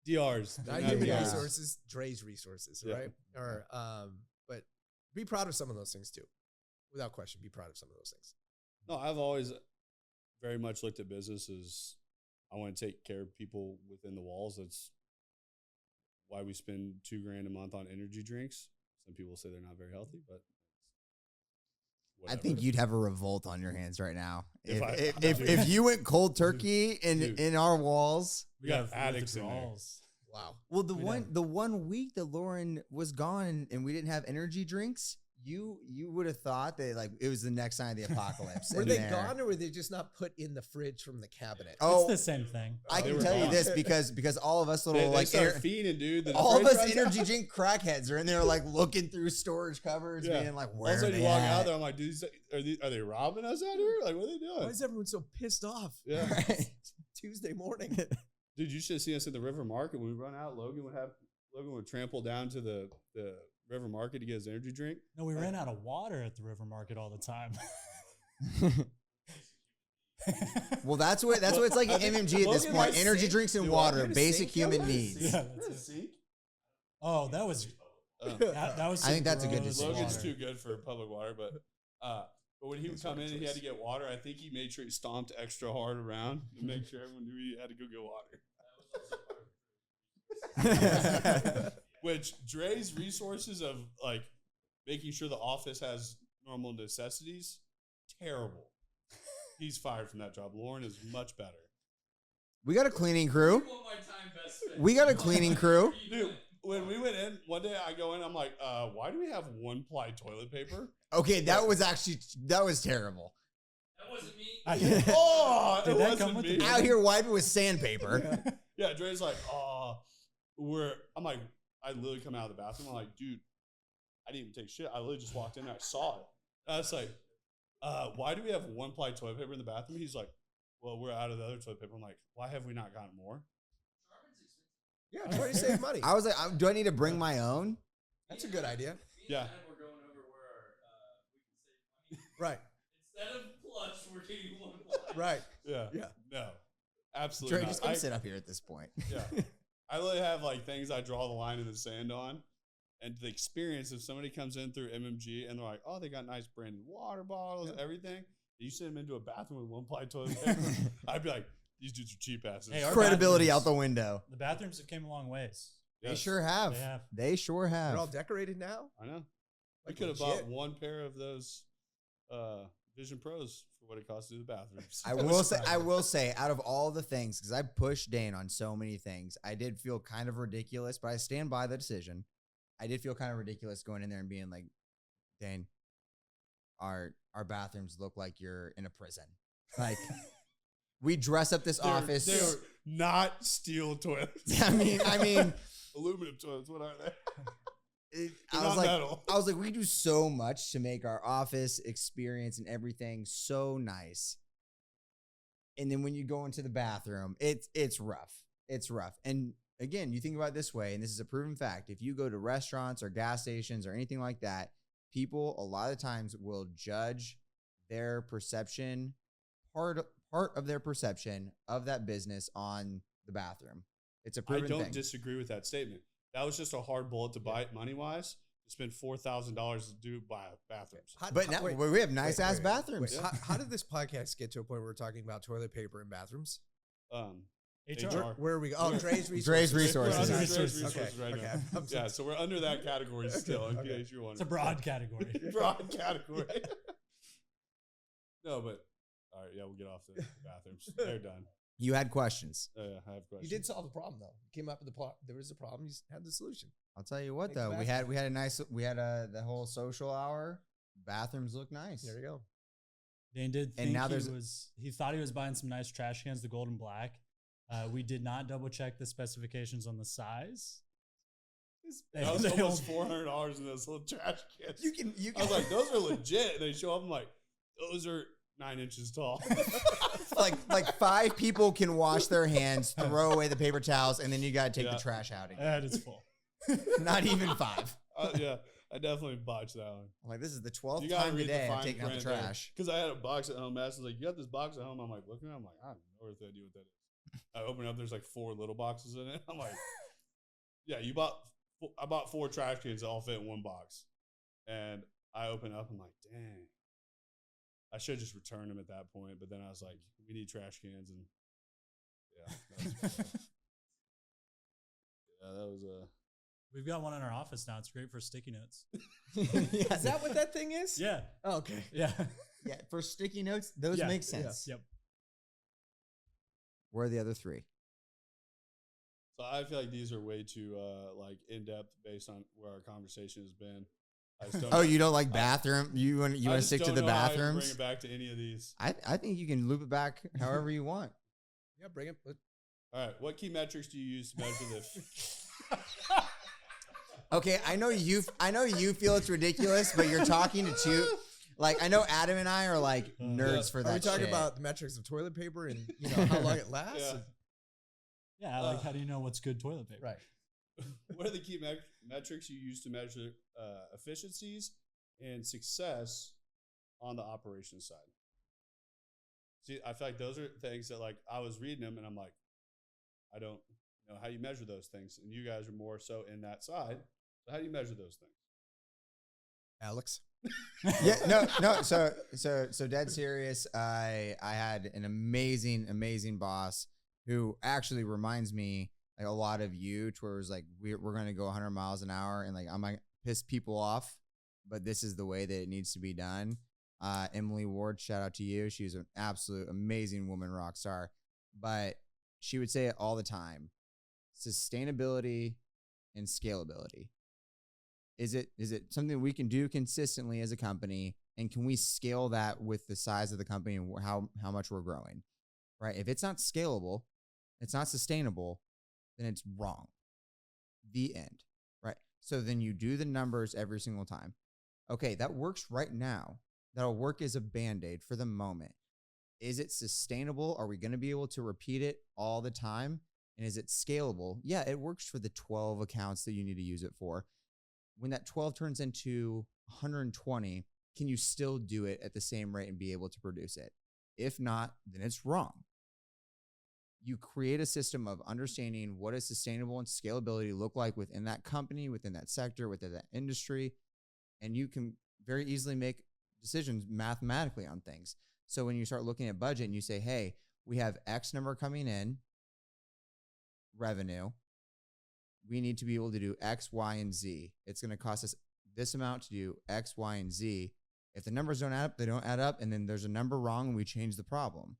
DRs. Not Not human DRs. resources, Dre's resources, Yeah. right? Or but be proud of some of those things too. Without question, be proud of some of those things. No, I've always very much looked at business as I want to take care of people within the walls. That's why we spend $2,000 a month on energy drinks. Some people say they're not very healthy, but I think you'd have a revolt on your hands right now If if you went cold turkey Dude. in our walls. we got addicts in there. withdrawals. Wow. Well, We the one week that Lauren was gone and we didn't have energy drinks, you would have thought that like it was the next sign of the apocalypse. Were in they there. gone or were they just not put in the fridge from the cabinet? Oh, It's the same thing. I They can were tell you gone. this because all of us little They like start feeding, dude. then the all of fridge us runs energy out. drink crackheads are in there like looking through storage cupboards, Yeah. being like, All where of a are sudden they you walk at? out there, I'm like, dude, are they robbing us out here? Like, what are they doing? Why is everyone so pissed off? Yeah. Right. Tuesday morning. Dude, you should have seen us in the River Market. When we run out, Logan would trample down to the River Market to get his energy drink. No, we ran out of water at the river market all the time. Well, that's what it's like at MMG at this Logan point. has Energy sink. drinks and Dude, water, Logan has basic sink. human Logan has needs. Yeah, that's it. Oh, that was that was. I think some that's a good gross decision. Logan's water. too good for public water, but when he would come in and he had to get water, I think he made sure he stomped extra hard around to make sure everyone knew he had to go get water. Which Dre's resources of like making sure the office has normal necessities, terrible. He's fired from that job. Lauren is much better. We got a cleaning crew. We got a cleaning crew. Dude, when we went in, one day I go in, I'm like, why do we have one-ply toilet paper? Okay, that was terrible. That wasn't me. Oh, Did it that wasn't come with me. the- Out here wiping with sandpaper. Yeah, Dre's like, I'm like, I literally come out of the bathroom. I'm like, dude, I didn't even take shit. I literally just walked in and I saw it. I was like, why do we have one-ply toilet paper in the bathroom? He's like, well, we're out of the other toilet paper. I'm like, why have we not gotten more? Yeah, try to save money. I was like, do I need to bring my own? That's a good idea. Yeah. We're going over where we can save money. Right. Instead of plush, we're getting one line. Right. Yeah. Yeah. No, absolutely Dre, not. just come I- sit up here at this point. Yeah. I literally have like things I draw the line in the sand on. And the experience, if somebody comes in through MMG and they're like, oh, they got nice branded water bottles, everything. You send them into a bathroom with one-ply toilet paper. I'd be like, these dudes are cheap asses. Hey, our Credibility bathrooms- out the window. The bathrooms have came a long ways. They Yes, sure have. They have. They sure They're have. all decorated now. I know. We Like could have legit. bought one pair of those Vision Pros for what it costs to do the bathrooms. I will say, out of all the things, because I pushed Dane on so many things, I did feel kind of ridiculous, but I stand by the decision. I did feel kind of ridiculous going in there and being like, Dane, our bathrooms look like you're in a prison. Like, we dress up this office. They're not steel toilets. I mean, Aluminum toilets. What are they? I They're was not like, metal. we do so much to make our office experience and everything so nice. And then when you go into the bathroom, it's rough. It's rough. And again, you think about it this way, and this is a proven fact. If you go to restaurants or gas stations or anything like that, people a lot of times will judge their perception, part of their perception of that business on the bathroom. It's a I proven don't thing. disagree with that statement. That was just a hard bullet to bite money-wise. To spend $4,000 to do bathrooms. But now we have nice ass bathrooms. Wait, how did this podcast get to a point where we're talking about toilet paper and bathrooms? HR. Where are we? Oh, Dre's Resources. Dre's Resources. We're under Resources. Dre's Resources right Okay. now. Yeah, so we're under that category still, in case you want. It's a broad category. Broad category. No, but all right, yeah, we'll get off the bathrooms. They're done. You had questions. Yeah, I have questions. You did solve the problem though. You came up with the plot. There was a problem. You had the solution. I'll tell you what Thanks, though, Matt. we had the whole social hour. Bathrooms look nice. There you go. Dane did And think now he thought he was buying some nice trash cans, the gold and black. We did not double check the specifications on the size. That was almost $400 in those little trash cans. You I was like, those are legit. And they show up, I'm like, those are 9 inches tall. like 5 people can wash their hands, throw away the paper towels, and then you got to take the trash out again. That is full. Not even 5. Yeah, I definitely botched that one. I'm like, this is the 12th time today I'm taking out the trash. Because I had a box at home. Matt's like, you got this box at home? I'm like, looking at it, I'm like, I have no idea what that is. I open it up, there's like 4 little boxes in it. I'm like, yeah, I bought 4 trash cans that all fit in one box. And I open it up, I'm like, dang. I should just return them at that point. But then I was like, we need trash cans. And yeah, that was We've got one in our office now. It's great for sticky notes. Is that what that thing is? Yeah. Oh, okay. Yeah. Yeah, for sticky notes, those Yeah, make yeah, sense. Yep. Where are the other 3? So I feel like these are way too like in depth based on where our conversation has been. I just don't Oh, you don't like bathroom? You want to stick to the Bring bathrooms? it back to any of these. I think you can loop it back however you want. Yeah, bring it. All right, what key metrics do you use to measure this? Okay, I know you feel it's ridiculous, but you're talking to 2. Like, I know Adam and I are like nerds for that. Are we talking shit. about the metrics of toilet paper and how long it lasts? Yeah. Yeah. Like, how do you know what's good toilet paper? Right. What are the key metrics you use to measure efficiencies and success on the operations side? See, I feel like those are things that, like, I was reading them and I'm like, I don't know how you measure those things. And you guys are more so in that side. So how do you measure those things? Alex. Yeah, no. So dead serious. I had an amazing boss who actually reminds me like a lot of you, to where it was like we're gonna go 100 miles an hour, and like I might piss people off, but this is the way that it needs to be done. Emily Ward, shout out to you. She was an absolute amazing woman, rock star. But she would say it all the time: sustainability and scalability. Is it something we can do consistently as a company, and can we scale that with the size of the company and how much we're growing, right? If it's not scalable, it's not sustainable, then it's wrong. The end, right? So then you do the numbers every single time. Okay, that works right now. That'll work as a Band-Aid for the moment. Is it sustainable? Are we going to be able to repeat it all the time? And is it scalable? Yeah, it works for the 12 accounts that you need to use it for. When that 12 turns into 120, can you still do it at the same rate and be able to produce it? If not, then it's wrong. You create a system of understanding what does sustainable and scalability look like within that company, within that sector, within that industry, and you can very easily make decisions mathematically on things. So when you start looking at budget and you say, hey, we have X number coming in, revenue, we need to be able to do X, Y, and Z. It's going to cost us this amount to do X, Y, and Z. If the numbers don't add up, they don't add up, and then there's a number wrong and we change the problem.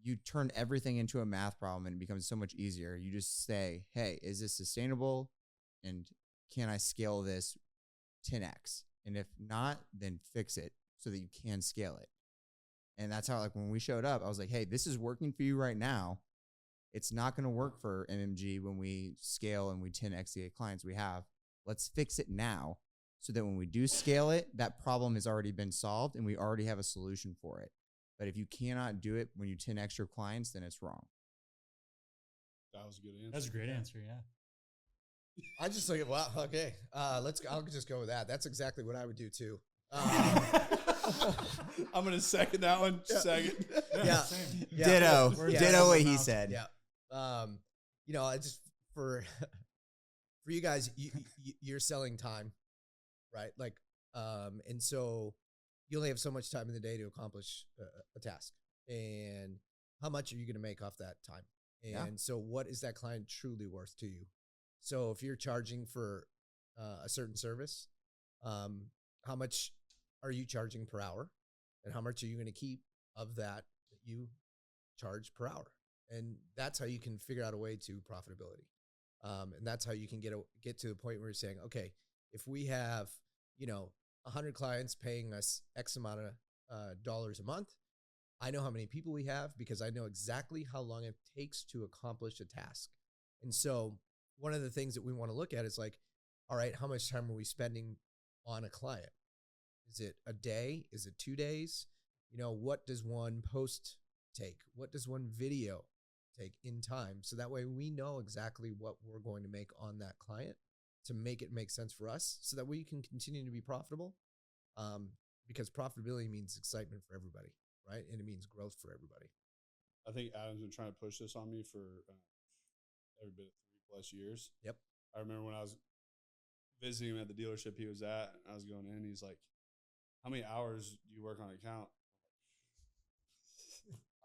You turn everything into a math problem and it becomes so much easier. You just say, hey, is this sustainable? And can I scale this 10X? And if not, then fix it so that you can scale it. And that's how, like, when we showed up, I was like, hey, this is working for you right now. It's not going to work for MMG when we scale and we 10X the clients we have. Let's fix it now so that when we do scale it, that problem has already been solved and we already have a solution for it. But if you cannot do it when you 10X your clients, then it's wrong. That was a good answer. That's a great answer. Yeah. I just like, wow, okay. I'll just go with that. That's exactly what I would do too. I'm gonna second that one. Yeah. Second. Yeah. same. Yeah. Ditto. We're Yeah. Ditto what he mouth. said. Yeah. You know, I just for you guys, you're selling time, right? Like, and so you only have so much time in the day to accomplish a task. And how much are you going to make off that time? And Yeah. so what is that client truly worth to you? So if you're charging for a certain service, how much are you charging per hour? And how much are you going to keep of that you charge per hour? And that's how you can figure out a way to profitability. And that's how you can get to the point where you're saying, okay, if we have, 100 clients paying us X amount of dollars a month, I know how many people we have because I know exactly how long it takes to accomplish a task. And so one of the things that we want to look at is like, all right, how much time are we spending on a client? Is it a day? Is it 2 days? What does one post take? What does one video take in time? So that way we know exactly what we're going to make on that client to make it make sense for us so that we can continue to be profitable. Because profitability means excitement for everybody, right? And it means growth for everybody. I think Adam's been trying to push this on me for every bit of 3+ years. Yep. I remember when I was visiting him at the dealership he was at, and I was going in, he's like, how many hours do you work on account?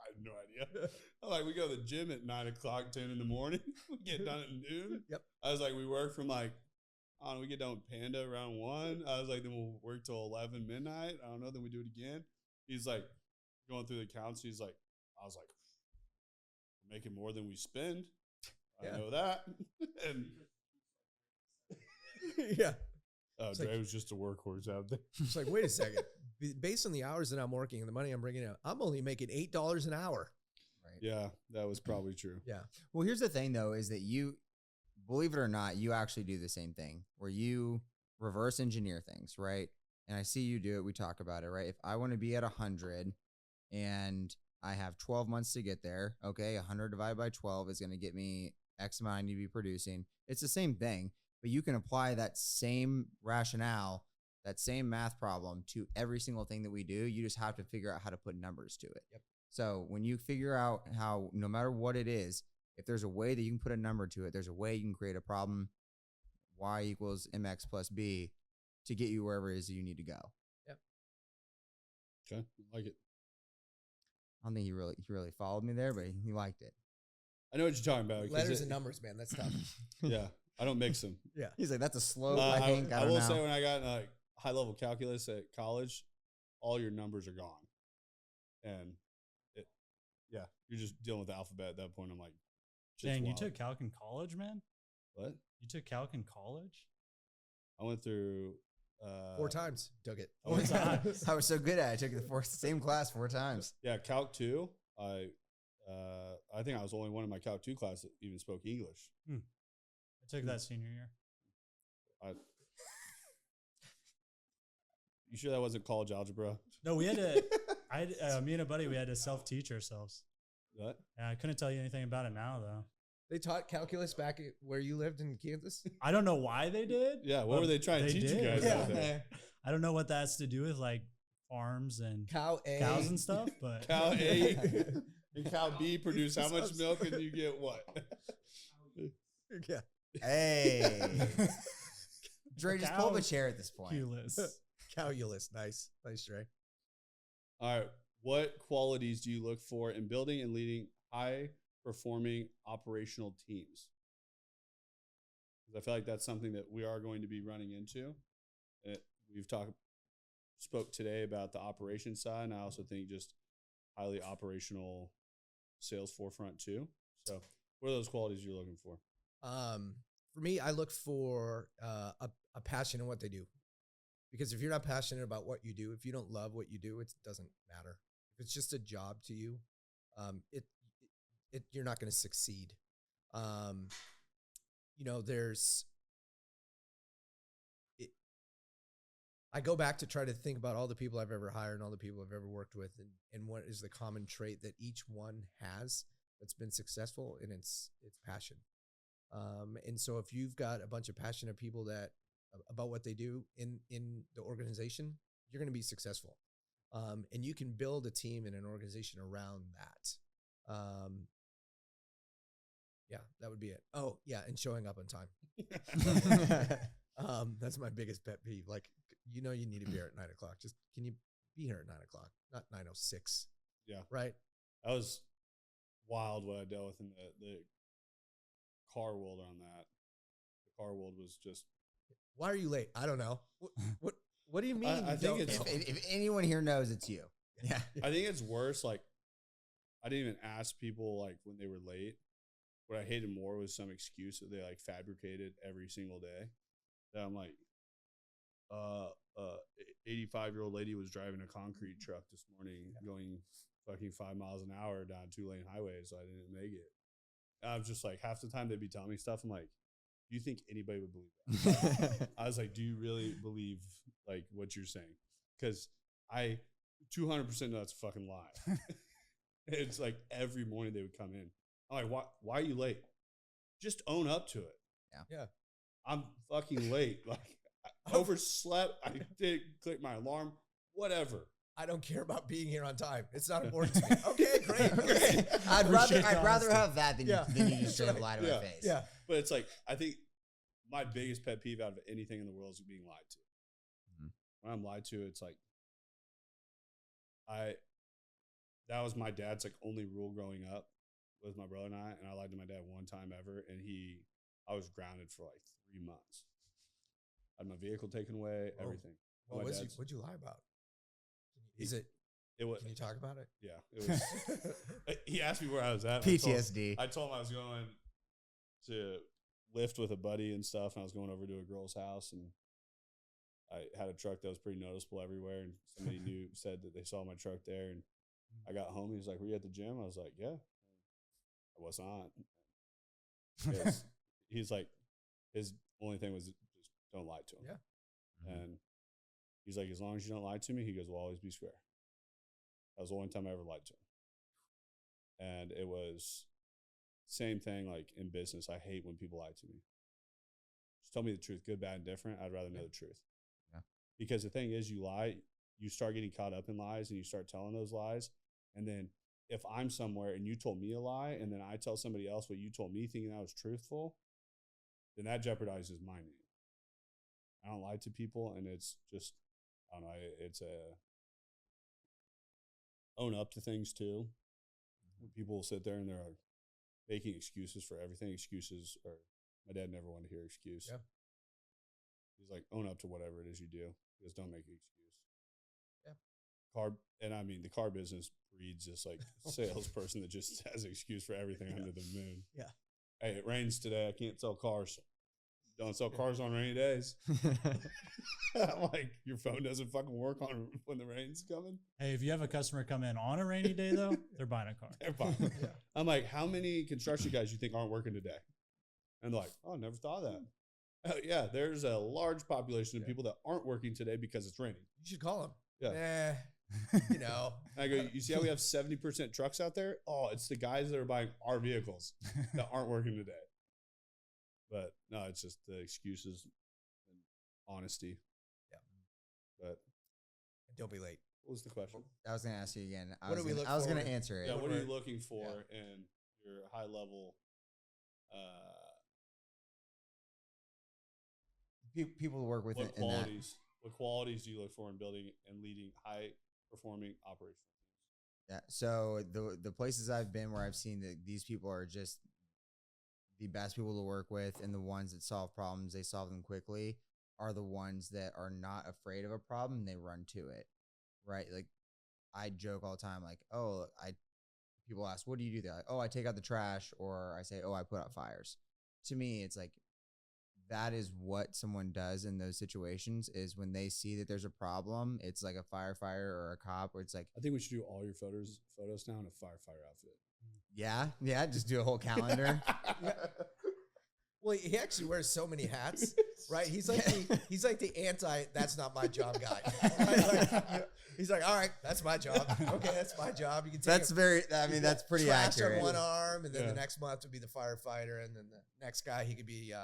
I have no idea. I'm like, we go to the gym at 9 o'clock, 10 in the morning. We get done at noon. Yep. I was like, we work from like, I don't know, we get done with Panda around 1. I was like, then we'll work till 11 midnight. I don't know, then we do it again. He's like, going through the accounts. I was like, we're making more than we spend. I know that. And Yeah. Dre was just a workhorse out there. It's like, wait a second. Based on the hours that I'm working and the money I'm bringing in, I'm only making $8 an hour. Right. Yeah, that was probably true. Yeah. Well, here's the thing, though, is that you, believe it or not, you actually do the same thing where you reverse engineer things, right? And I see you do it. We talk about it, right? If I want to be at 100 and I have 12 months to get there, okay, 100 divided by 12 is going to get me X amount I need to be producing. It's the same thing, but you can apply that same rationale, that same math problem to every single thing that we do. You just have to figure out how to put numbers to it. Yep. So when you figure out how, no matter what it is, if there's a way that you can put a number to it, there's a way you can create a problem, y equals mx plus b, to get you wherever it is you need to go. Yep. Okay, I like it. I don't think he really followed me there, but he liked it. I know what you're talking about. 'cause Letters and numbers, man. That's tough. Yeah, I don't mix them. Yeah. He's like, that's a slope, I think. I I don't will know. say when I got like high level calculus at college, all your numbers are gone, and you're just dealing with the alphabet at that point. I'm like, shit's Dang, you wild. took calc in college, man? What? You took calc in college? I went through 4 times. Took it. I went to- I was so good at it. I took the same class 4 times. Yeah, Calc 2. I think I was the only one in my Calc 2 class that even spoke English. I took that senior year. You sure that wasn't college algebra? No, we had to, me and a buddy, we had to self-teach ourselves. What? And I couldn't tell you anything about it now, though. They taught calculus back at where you lived in Kansas? I don't know why they did. Yeah, what but were they trying to they teach you did. guys out there? I don't know what that has to do with like farms and Cow A. cows and stuff, but Cow A and Cow B produce how much milk and you get what? Yeah. Hey. Dre, just pull up a Cow- chair at this point. Culus. Calculus. Nice. Nice, Dre. All right. What qualities do you look for in building and leading high-performing operational teams? Because I feel like that's something that we are going to be running into. We've spoke today about the operations side, and I also think just highly operational sales forefront too. So what are those qualities you're looking for? For me, I look for a passion in what they do. Because if you're not passionate about what you do, if you don't love what you do, it doesn't matter. If it's just a job to you, you're not going to succeed. I go back to try to think about all the people I've ever hired and all the people I've ever worked with, and what is the common trait that each one has that's been successful, and it's passion. And so if you've got a bunch of passionate people about what they do in the organization, you're going to be successful. And you can build a team and an organization around that. Yeah, that would be it. Oh, yeah, and showing up on time. That's my biggest pet peeve. Like, you know, you need to be here at 9 o'clock. Just can you be here at 9 o'clock, not 9:06? Yeah, right. that was wild what I dealt with in the car world on that. The car world was just. Why are you late? I don't know. What do you mean? I think it's if anyone here knows, it's you. Yeah. I think it's worse. Like, I didn't even ask people like when they were late. What I hated more was some excuse that they like fabricated every single day. That I'm like, 85-year-old lady was driving a concrete truck this morning, going fucking 5 miles an hour down 2-lane highway, so I didn't make it. And I was just like, half the time they'd be telling me stuff. I'm like, do you think anybody would believe that? I was like, do you really believe like what you're saying? Because I 200% know that's a fucking lie. It's like every morning they would come in. I'm like, why are you late? Just own up to it. Yeah. I'm fucking late. Like, I overslept. I didn't click my alarm. Whatever. I don't care about being here on time. It's not important to me. Okay, great. I'd rather have that than you just straight up lie to my Yeah. face. Yeah. But it's like, I think my biggest pet peeve out of anything in the world is being lied to. Mhm. When I'm lied to, it's like, that was my dad's like only rule growing up with my brother and I lied to my dad one time ever, and I was grounded for like 3 months. I had my vehicle taken away, Whoa. everything. Well, what'd you lie about? Can you talk about it? Yeah, it was. He asked me where I was at. PTSD. I told him I was going to lift with a buddy and stuff, and I was going over to a girl's house, and I had a truck that was pretty noticeable everywhere, and somebody said that they saw my truck there, and I got home. He was like, "Were you at the gym?" I was like, "Yeah." I was not. He's like, his only thing was just don't lie to him. Yeah. And he's like, as long as you don't lie to me, he goes, we'll always be square. That was the only time I ever lied to him. And it was same thing like in business. I hate when people lie to me. Just tell me the truth, good, bad, and different. I'd rather know the truth. Yeah. Because the thing is, you lie, you start getting caught up in lies, and you start telling those lies. And then if I'm somewhere and you told me a lie, and then I tell somebody else what you told me thinking that was truthful, then that jeopardizes my name. I don't lie to people, and it's just, I don't know, it's own up to things too. When people sit there and they're making excuses for everything. Excuses are, my dad never wanted to hear excuse. Yeah. He's like, own up to whatever it is you do. Just don't make an excuse. Yeah. The car business breeds this like salesperson that just has an excuse for everything under the moon. Yeah. Hey, it rains today. I can't sell cars. Don't sell cars on rainy days. I'm like, your phone doesn't fucking work on when the rain's coming. Hey, if you have a customer come in on a rainy day, though, they're buying a car. They're fine. Yeah. I'm like, how many construction guys you think aren't working today? And they're like, oh, never thought of that. Yeah, there's a large population of people that aren't working today because it's raining. You should call him. Yeah. You know. I go, you see how we have 70% trucks out there? Oh, it's the guys that are buying our vehicles that aren't working today. But no, it's just the excuses and honesty. Yeah. But don't be late. what was the question? I was going to ask you again. I What was do we gonna- look I was going forward- to answer it. Yeah, what are you looking for in your high level People to work with what in that. qualities? What qualities do you look for in building and leading high performing operational teams? Yeah. So the places I've been where I've seen that these people are just the best people to work with, and the ones that solve problems, they solve them quickly, are the ones that are not afraid of a problem. They run to it, right? Like I joke all the time, like, oh, people ask, what do you do? They're like, oh, I take out the trash, or I say, oh, I put out fires. To me, it's like, that is what someone does in those situations, is when they see that there's a problem, it's like a firefighter or a cop, or it's like, I think we should do all your photos now in a firefighter outfit. yeah, just do a whole calendar. Well, he actually wears so many hats, right? He's like the anti "that's not my job" guy. Right? He's like, all right, that's my job. Okay, that's my job. You can take That's pretty trash accurate. on one arm, and then Yeah. the next month would be the firefighter, and then the next guy he could be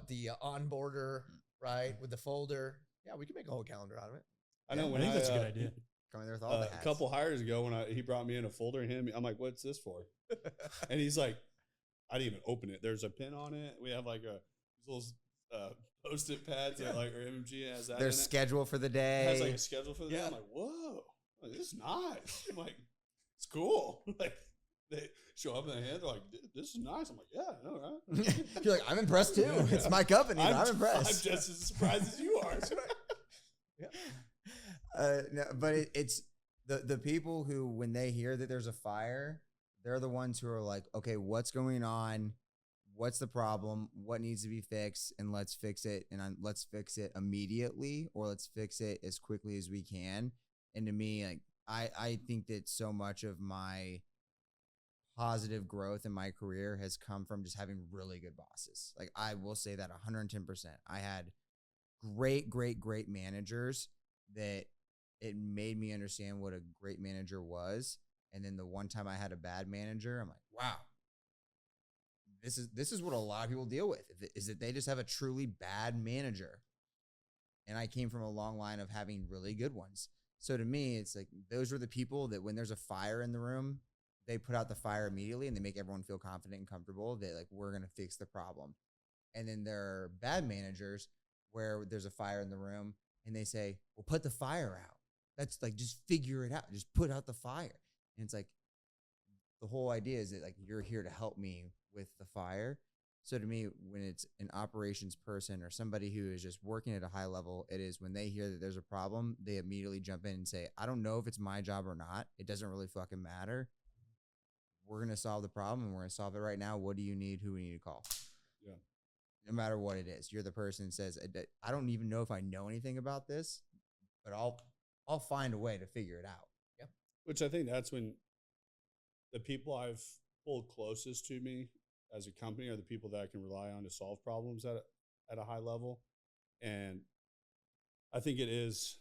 the onboarder, right, with the folder. Yeah, we can make a whole calendar out of it. I know I when think that's a good idea. Coming there with all the a hats. couple hires ago when he brought me in a folder and I'm like, what's this for? And he's like, I didn't even open it. There's a pin on it. We have like these little Post-it pads that like, or MMG has that. Their in it. schedule for the It day. has like a schedule for the day. I'm like, whoa, this is nice. I'm like, it's cool. Like they show up in the hand. They're like, this is nice. I'm like, yeah, I know, right? You're like, I'm impressed too. It's my company. I'm impressed. I'm just as surprised as you are. No, but it's the people who, when they hear that there's a fire, they're the ones who are like, okay, what's going on? What's the problem? What needs to be fixed? And let's fix it. And let's fix it immediately, or let's fix it as quickly as we can. And to me, like, I think that so much of my positive growth in my career has come from just having really good bosses. Like, I will say that 110%. I had great managers that it made me understand what a great manager was. And then the one time I had a bad manager, I'm like, wow, this is what a lot of people deal with, is that they just have a truly bad manager. And I came from a long line of having really good ones. So to me, it's like, those are the people that when there's a fire in the room, they put out the fire immediately and they make everyone feel confident and comfortable that, like, we're going to fix the problem. And then there are bad managers where there's a fire in the room and they say, well, put the fire out. That's like, just figure it out. Just put out the fire. And it's like, the whole idea is that, like, you're here to help me with the fire. So to me, when it's an operations person or somebody who is just working at a high level, it is when they hear that there's a problem, they immediately jump in and say, I don't know if it's my job or not. It doesn't really fucking matter. We're going to solve the problem and we're going to solve it right now. What do you need? Who do we need to call? Yeah. No matter what it is, you're the person that says, I don't even know if I know anything about this, but I'll find a way to figure it out. Yep. Which I think that's when the people I've pulled closest to me as a company are the people that I can rely on to solve problems at a high level. And I think it is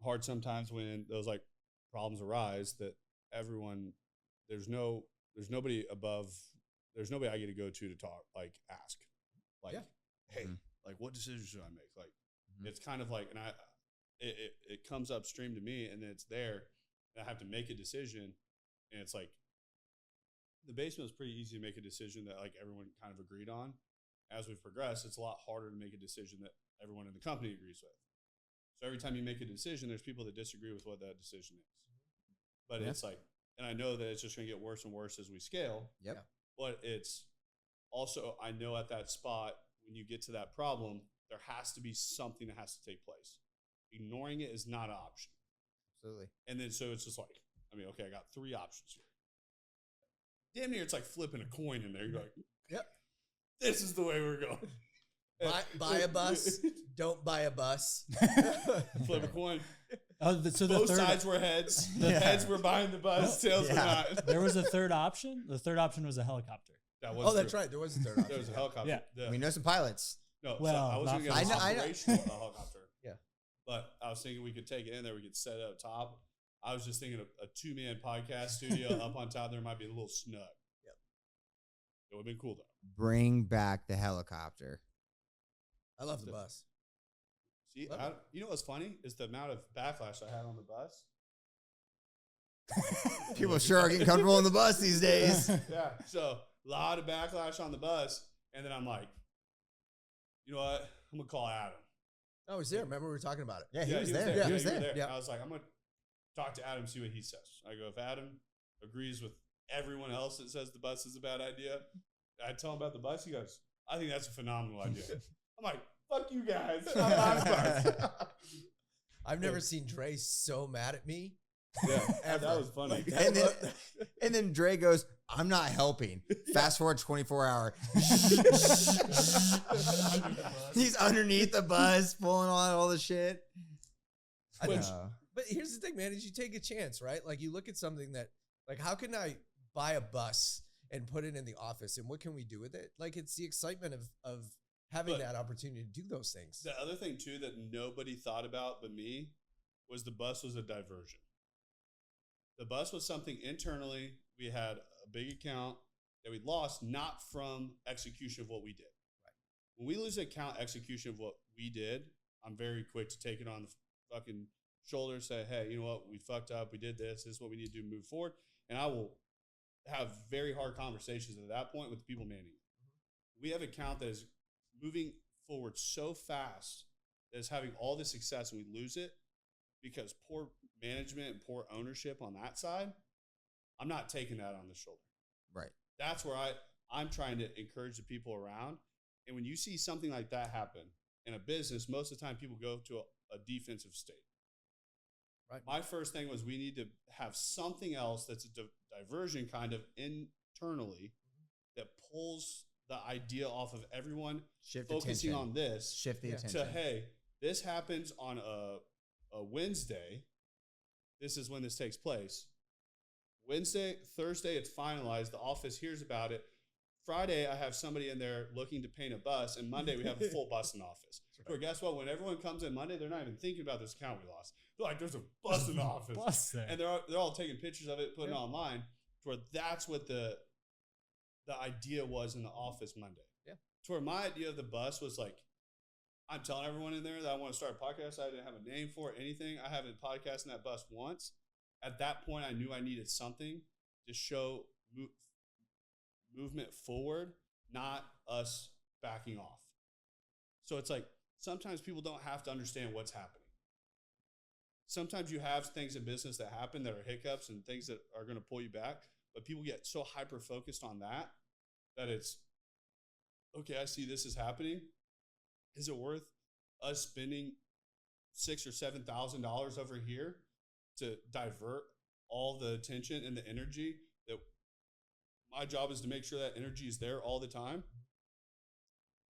hard sometimes when those like problems arise that everyone, there's nobody I get to go to talk, like ask, like, hey, like what decision should I make? Like, it's kind of like, and it comes upstream to me and then it's there and I have to make a decision. And it's like, the basement was pretty easy to make a decision that like everyone kind of agreed on. As we've progressed, it's a lot harder to make a decision that everyone in the company agrees with. So every time you make a decision, there's people that disagree with what that decision is. But it's like, and I know that it's just going to get worse and worse as we scale. Yep. But it's also, I know at that spot, when you get to that problem, there has to be something that has to take place. Ignoring it is not an option. Absolutely. And then so it's just like, I mean, okay, I got three options here. Damn near, it's like flipping a coin in there. You're like, yep, this is the way we're going. Buy a bus. Don't buy a bus. Flip a coin. So both sides were heads. The heads were buying the bus. Tails were not. There was a third option. The third option was a helicopter. That was that's right. There was a third option. There was a helicopter. Yeah. We know some pilots. No, well, so I was going to get an operational helicopter. Yeah. But I was thinking we could take it in there. We could set it up top. I was just thinking of a 2-man podcast studio up on top. There might be a little snug. Yep. It would have been cool, though. Bring back the helicopter. I love the bus. See, you know what's funny is the amount of backlash I had on the bus. People sure are getting comfortable on the bus these days. Yeah. So a lot of backlash on the bus. And then I'm like, you know what? I'm going to call Adam. Oh, he's there. Remember we were talking about it. Yeah, he was there. Yeah, He was there. Yeah. I was like, I'm going to talk to Adam, see what he says. I go, if Adam agrees with everyone else that says the bus is a bad idea, I tell him about the bus. He goes, I think that's a phenomenal idea. I'm like, fuck you guys. I'm not a bus. I've never seen Dre so mad at me. Yeah, that was funny. And then Dre goes, I'm not helping. Fast forward 24 hour. He's underneath the bus, pulling on all the shit. But here's the thing, man, is you take a chance, right? Like you look at something that, like, how can I buy a bus and put it in the office and what can we do with it? Like, it's the excitement of having that opportunity to do those things. The other thing too that nobody thought about but me was the bus was a diversion. The bus was something internally. We had a big account that we lost, not from execution of what we did. Right. When we lose account execution of what we did, I'm very quick to take it on the fucking shoulder, say, hey, you know what? We fucked up. We did this. This is what we need to do to move forward. And I will have very hard conversations at that point with the people manning. We have an account that is moving forward so fast that is having all this success, and we lose it because poor management and poor ownership on that side. I'm not taking that on the shoulder. Right. That's where I'm trying to encourage the people around. And when you see something like that happen in a business, most of the time people go to a defensive state. Right. My first thing was we need to have something else that's a diversion kind of internally that pulls the idea off of everyone focusing attention. on this. Shift the attention. To, hey, this happens on a Wednesday. This is when this takes place. Wednesday, Thursday, it's finalized. The office hears about it. Friday, I have somebody in there looking to paint a bus, and Monday we have a full bus in the office. So guess what? When everyone comes in Monday, they're not even thinking about this account we lost. They're like, "There's a bus in the office," Bus there. and they're all taking pictures of it, putting it online. To where that's what the idea was in the office Monday. Yeah. To where my idea of the bus was like, I'm telling everyone in there that I want to start a podcast. I didn't have a name for it, anything. I haven't podcasted in that bus once. At that point, I knew I needed something to show movement forward, not us backing off. So it's like sometimes people don't have to understand what's happening. Sometimes you have things in business that happen that are hiccups and things that are going to pull you back, but people get so hyper focused on that it's okay. I see this is happening. Is it worth us spending $6,000 or $7,000 over here to divert all the attention and the energy that my job is to make sure that energy is there all the time?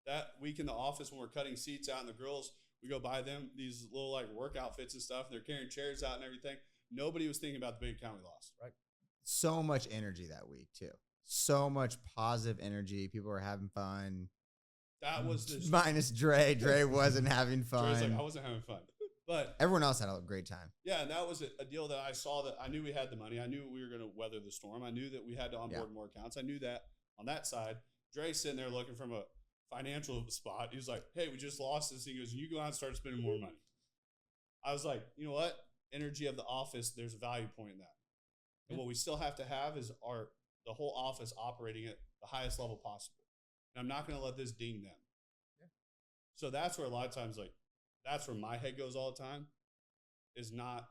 That week in the office when we're cutting seats out and the girls, we go buy them these little like work outfits and stuff, and they're carrying chairs out and everything. Nobody was thinking about the big account we lost. Right. So much energy that week too. So much positive energy. People were having fun. That was the minus Dre. Dre wasn't having fun. Dre's like, I wasn't having fun. But everyone else had a great time. yeah, and that was a deal that I saw that I knew we had the money. I knew we were going to weather the storm. I knew that we had to onboard more accounts. I knew that on that side. Dre's sitting there looking from a financial spot. He was like, hey, we just lost this. He goes, you go out and start spending more money. I was like, you know what? Energy of the office, there's a value point in that. And what we still have to have is the whole office operating at the highest level possible. And I'm not going to let this ding them. Yeah. So that's where a lot of times, like, that's where my head goes all the time, is not,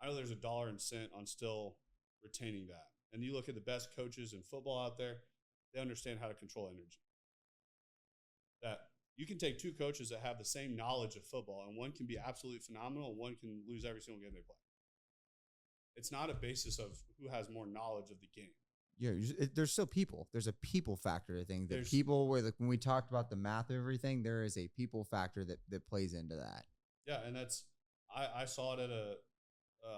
I know there's a dollar and cent on still retaining that. And you look at the best coaches in football out there, they understand how to control energy. That you can take two coaches that have the same knowledge of football, and one can be absolutely phenomenal, and one can lose every single game they play. It's not a basis of who has more knowledge of the game. Yeah, there's still people. There's a people factor. I think that when we talked about the math of everything, there is a people factor that plays into that. Yeah, and that's I saw it at a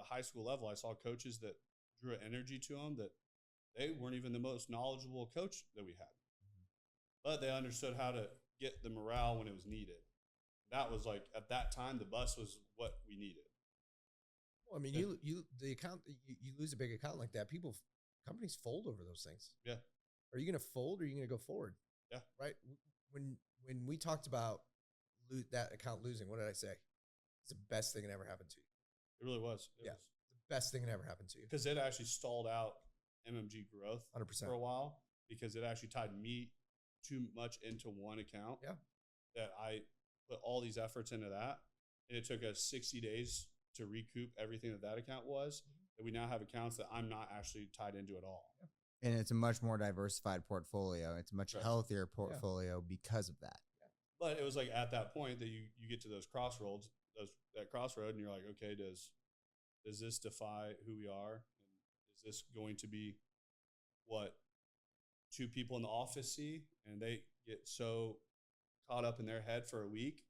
high school level. I saw coaches that drew an energy to them that they weren't even the most knowledgeable coach that we had, but they understood how to get the morale when it was needed. That was like at that time, the bus was what we needed. Well, I mean, you lose a big account like that. Companies fold over those things. Yeah. Are you going to fold or are you going to go forward? Yeah. Right. When we talked about that account losing, what did I say? It's the best thing that ever happened to you. It really was. It was the best thing that ever happened to you. Because it actually stalled out MMG growth 100% for a while, because it actually tied me too much into one account. Yeah. That I put all these efforts into that, and it took us 60 days to recoup everything that account was. That we now have accounts that I'm not actually tied into at all. Yeah. And it's a much more diversified portfolio. It's a much healthier portfolio because of that. Yeah. But it was like at that point that you get to those crossroads, that crossroad, and you're like, okay, does this defy who we are? And is this going to be what two people in the office see? And they get so caught up in their head for a week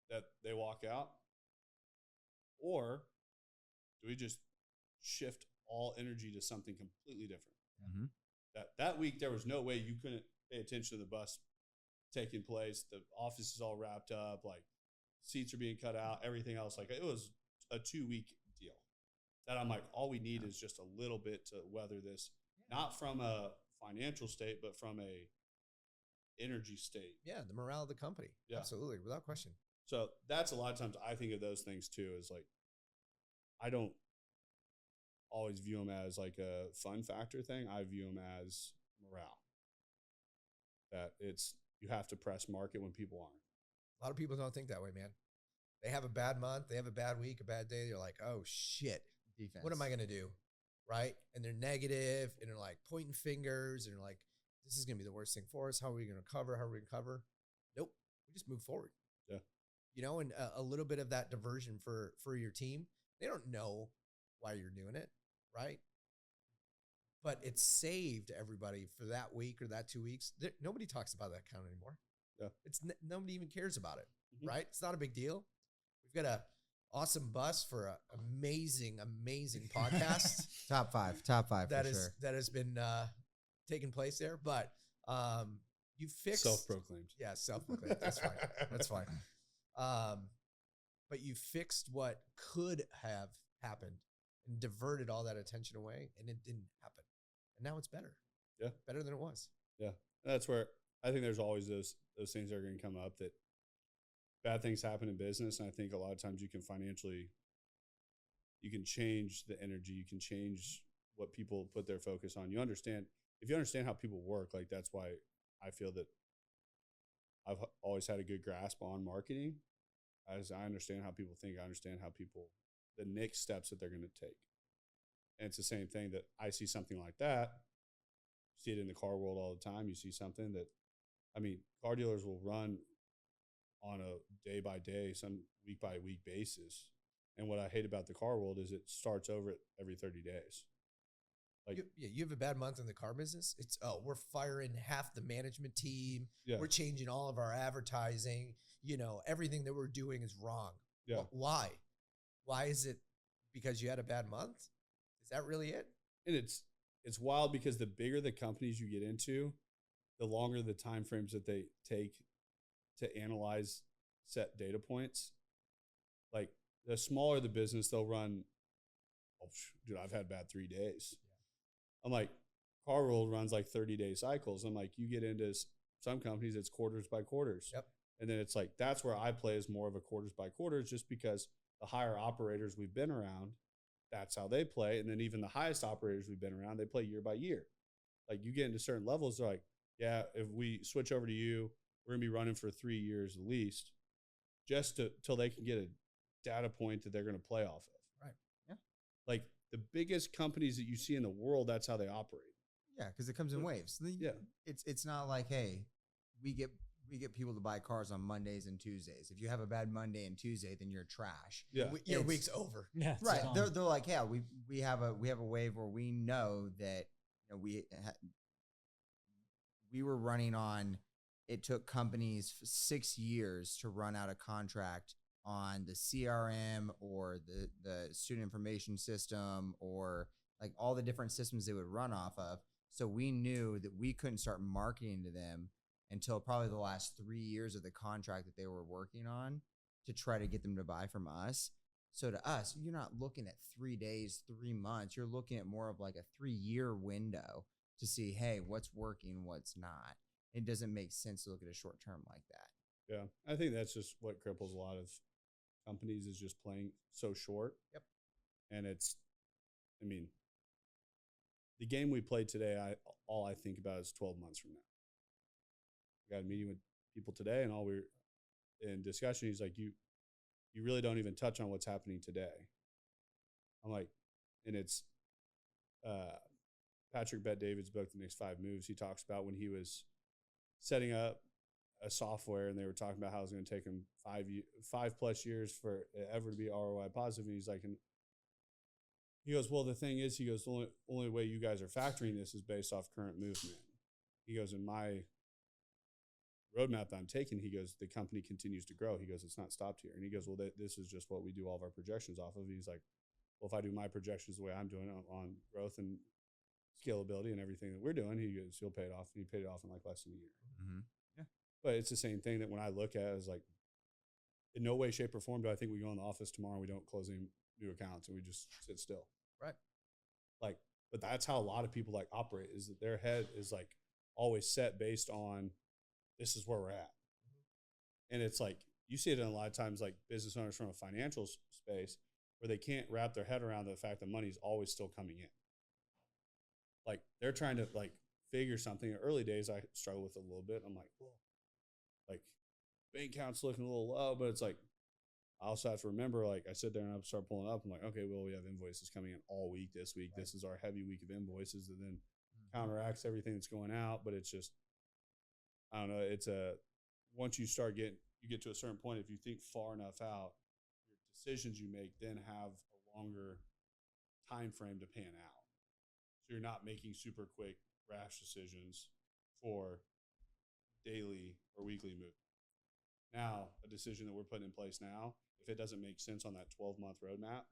that they walk out? Or do we just shift all energy to something completely different? Mm-hmm. That week, there was no way you couldn't pay attention to the bus taking place. The office is all wrapped up, like seats are being cut out, everything else. Like it was a 2-week deal that I'm like, all we need is just a little bit to weather this, not from a financial state, but from a energy state. Yeah, the morale of the company. Yeah. Absolutely, without question. So that's a lot of times I think of those things too, is like, I don't always view them as like a fun factor thing. I view them as morale. That it's, you have to press market when people aren't. A lot of people don't think that way, man. They have a bad month, they have a bad week, a bad day. They're like, oh shit, Defense. what am I going to do? Right? And they're negative and they're like pointing fingers and they're like, this is going to be the worst thing for us. How are we going to cover? How are we going to cover? Nope. We just move forward. Yeah. You know, and a little bit of that diversion for your team. They don't know why you're doing it, right? But it saved everybody for that week or that 2 weeks. Nobody talks about that account anymore. Yeah. Nobody even cares about it, Mhm. right? It's not a big deal. We've got a awesome bus for an amazing podcast Top five that for is sure. that has been taking place there. But you fixed Self-proclaimed. Yeah, self-proclaimed. That's fine. That's fine. But you fixed what could have happened and diverted all that attention away, and it didn't happen. And now it's better. Yeah. Better than it was. Yeah. That's where I think there's always those things that are going to come up, that bad things happen in business. And I think a lot of times you can financially, you can change the energy, you can change what people put their focus on. You understand, if you understand how people work, like that's why I feel that I've always had a good grasp on marketing, as I understand how people think, I understand how people, the next steps that they're going to take. And it's the same thing that I see something like that. You see it in the car world all the time. You see something that, I mean, car dealers will run on a day by day, some week by week basis. And what I hate about the car world is it starts over every 30 days. Like, you have a bad month in the car business. It's, we're firing half the management team. yeah, We're changing all of our advertising. You know, everything that we're doing is wrong. yeah. Why? Why is it because you had a bad month? Is that really it? And it's wild because the bigger the companies you get into, the longer the time frames that they take to analyze set data points. Like the smaller the business, they'll run, oh, dude, I've had bad 3 days. Yeah. I'm like, car world runs like 30-day cycles. I'm like, you get into some companies, it's quarters by quarters. Yep. And then it's like, that's where I play is more of a quarters by quarters, just because the higher operators we've been around, that's how they play. And then even the highest operators we've been around, they play year by year. Like you get into certain levels, they're like, yeah, if we switch over to you, we're going to be running for 3 years at least, just till they can get a data point that they're going to play off of. Right. Yeah. Like the biggest companies that you see in the world, that's how they operate. Yeah, because it comes in waves. Yeah. It's not like, hey, we get people to buy cars on Mondays and Tuesdays. If you have a bad Monday and Tuesday, then you're trash. Yeah. Your week's over. Yeah, it's Right. gone. They're like, yeah, we have a wave where we know that, you know, we were running on. It took companies 6 years to run out a contract on the CRM or the student information system or like all the different systems they would run off of. So we knew that we couldn't start marketing to them until probably the last 3 years of the contract that they were working on to try to get them to buy from us. So to us, you're not looking at 3 days, 3 months. You're looking at more of like a 3-year window to see, hey, what's working, what's not. It doesn't make sense to look at a short term like that. Yeah. I think that's just what cripples a lot of companies, is just playing so short. Yep. And I mean, the game we played today, all I think about is 12 months from now. I got a meeting with people today, and all we're in discussion, he's like, you really don't even touch on what's happening today. I'm like, and it's Patrick Bet-David's book, The Next 5 Moves. He talks about when he was setting up a software, and they were talking about how it was going to take him 5+ years for it ever to be ROI positive. And he's like, and he goes, well, the thing is, he goes, the only way you guys are factoring this is based off current movement. He goes, in my roadmap that I'm taking, he goes, the company continues to grow. He goes, it's not stopped here. And he goes, well, this is just what we do all of our projections off of. And he's like, well, if I do my projections the way I'm doing on growth and scalability and everything that we're doing, he goes, he'll pay it off. And he paid it off in like less than a year. Mm-hmm. Yeah. But it's the same thing that when I look at it, is like, in no way, shape, or form do I think we go in the office tomorrow and we don't close any new accounts and we just sit still. Right. Like, but that's how a lot of people like operate, is that their head is like always set based on, this is where we're at. And it's like, you see it in a lot of times, like business owners from a financial space where they can't wrap their head around the fact that money's always still coming in. Like they're trying to like figure something. In early days, I struggle with it a little bit. I'm like, well, like bank account's looking a little low, but it's like, I also have to remember, like I sit there and I start pulling up. I'm like, okay, well, we have invoices coming in all week this week. Right. This is our heavy week of invoices, and then counteracts everything that's going out. But it's just, I don't know. It's once you get to a certain point, if you think far enough out, your decisions you make then have a longer time frame to pan out. So you're not making super quick, rash decisions for daily or weekly movement. Now, a decision that we're putting in place now, if it doesn't make sense on that 12-month roadmap,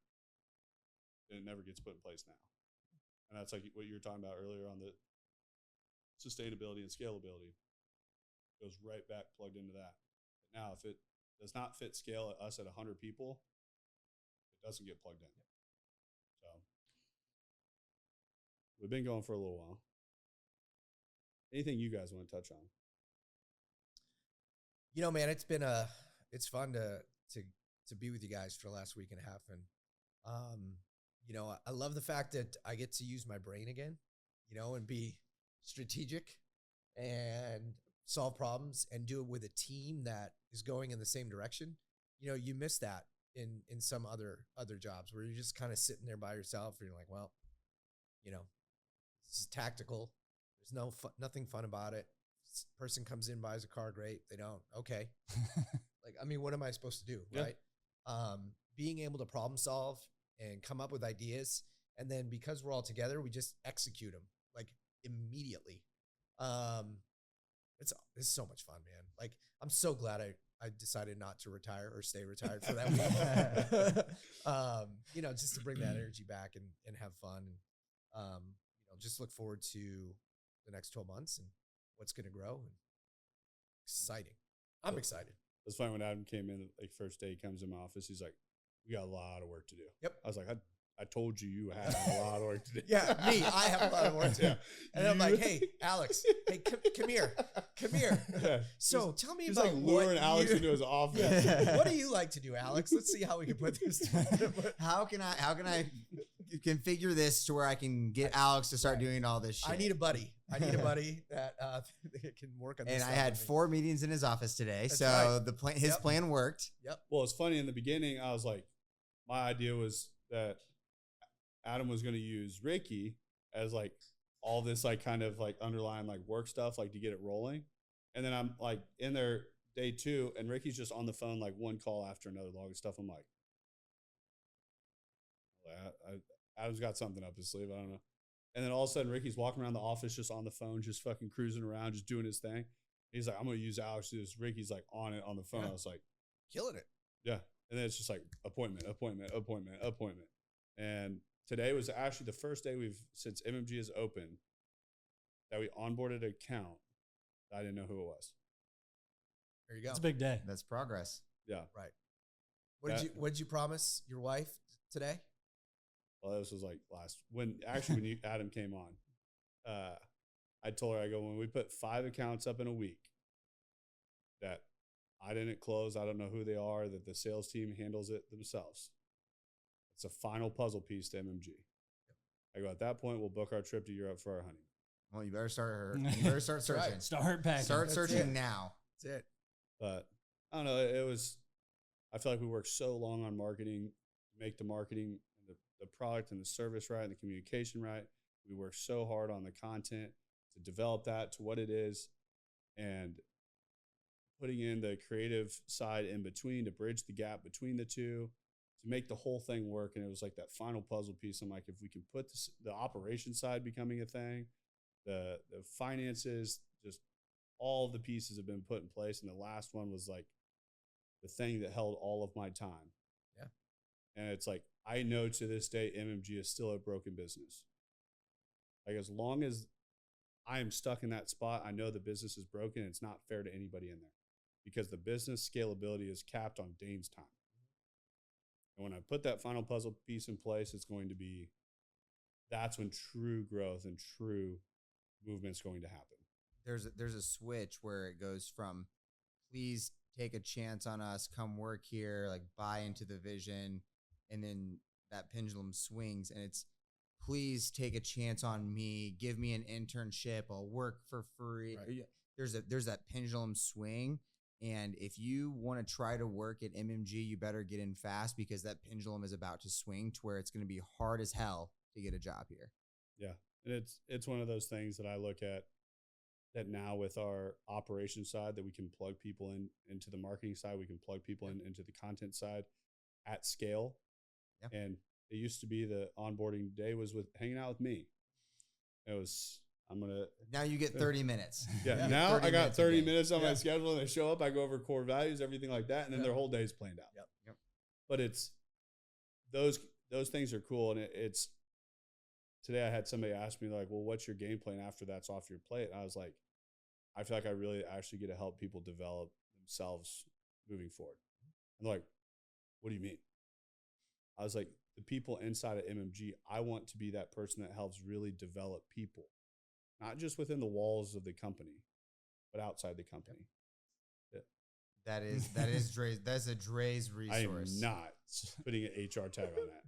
then it never gets put in place now. And that's like what you were talking about earlier on the sustainability and scalability. It goes right back plugged into that. But now, if it does not fit scale at us at 100 people, it doesn't get plugged in. So we've been going for a little while. Anything you guys want to touch on? You know, man, it's fun to be with you guys for the last week and a half. And, you know, I love the fact that I get to use my brain again, you know, and be strategic and solve problems and do it with a team that is going in the same direction. You know, you miss that in some other jobs where you're just kind of sitting there by yourself and you're like, well, you know, this is tactical. There's nothing fun about it. Person comes in, buys a car, great. They don't. Okay. Like, I mean, what am I supposed to do? Yeah. Right. Being able to problem solve and come up with ideas. And then because we're all together, we just execute them like immediately. This is so much fun, man. Like, I'm so glad I decided not to retire or stay retired for that week. You know, just to bring that energy back and have fun. And, you know, just look forward to the next 12 months and what's going to grow. And exciting. I'm excited. It was funny when Adam came in, like first day he comes in my office, he's like, we got a lot of work to do. Yep. I was like, I told you had a lot of work to do. Yeah, me, I have a lot of work to do. Yeah. And I'm like, hey, Alex, hey, come here. Yeah. So tell me about like luring Alex into his office. Yeah. What do you like to do, Alex? Let's see how we can put this together. How can I configure this to where I can get Alex to start doing all this shit? I need a buddy that can work on this. And I had 4 meetings in his office today. That's so right. His plan worked. Yep. Well, it's funny in the beginning, I was like, my idea was that Adam was going to use Ricky as like all this like kind of like underlying like work stuff, like to get it rolling. And then I'm like in there day 2 and Ricky's just on the phone, like one call after another, logging stuff. I'm like, Adam's got something up his sleeve. I don't know. And then all of a sudden Ricky's walking around the office, just on the phone, just fucking cruising around, just doing his thing. He's like, I'm going to use Alex to do this. Ricky's like on it on the phone. Yeah. I was like, killing it. Yeah. And then it's just like appointment. And today was actually the first day since MMG is open, that we onboarded an account that I didn't know who it was. There you go. It's a big day. That's progress. Yeah. Right. What did you promise your wife today? Well, this was like when Adam came on, I told her, I go, when we put 5 accounts up in a week that I didn't close, I don't know who they are, that the sales team handles it themselves. It's a final puzzle piece to MMG. I go, at that point, we'll book our trip to Europe for our honeymoon. Well, you better start searching. Right. Start packing. Start searching it. now. That's it. But I don't know. I feel like we worked so long on marketing, make the marketing and the product and the service right and the communication right. We worked so hard on the content to develop that to what it is, and putting in the creative side in between to bridge the gap between the two, to make the whole thing work. And it was like that final puzzle piece. I'm like, if we can put the operation side becoming a thing, the finances, just all of the pieces have been put in place. And the last one was like the thing that held all of my time. Yeah. And it's like, I know to this day, MMG is still a broken business. Like, as long as I am stuck in that spot, I know the business is broken. It's not fair to anybody in there, because the business scalability is capped on Dane's time. And when I put that final puzzle piece in place, that's when true growth and true movement is going to happen. There's a switch where it goes from, please take a chance on us, come work here, like buy into the vision, and then that pendulum swings and it's, please take a chance on me, give me an internship, I'll work for free. Right. There's that pendulum swing. And if you want to try to work at MMG, you better get in fast because that pendulum is about to swing to where it's going to be hard as hell to get a job here. Yeah. And it's one of those things that I look at that now with our operations side that we can plug people into the marketing side, we can plug people into the content side at scale. Yeah. And it used to be the onboarding day was with hanging out with me. It was, now you get 30 minutes. Yeah. Now I got 30 minutes on my schedule and they show up, I go over core values, everything like that. And then their whole day is planned out. Yep. But it's those things are cool. And it's today I had somebody ask me like, well, what's your game plan after that's off your plate? And I was like, I feel like I really actually get to help people develop themselves moving forward. And they're like, what do you mean? I was like, the people inside of MMG, I want to be that person that helps really develop people, not just within the walls of the company, but outside the company. Yep. That is Dre's. That's a Dre's resource. I am not putting an HR tag on that.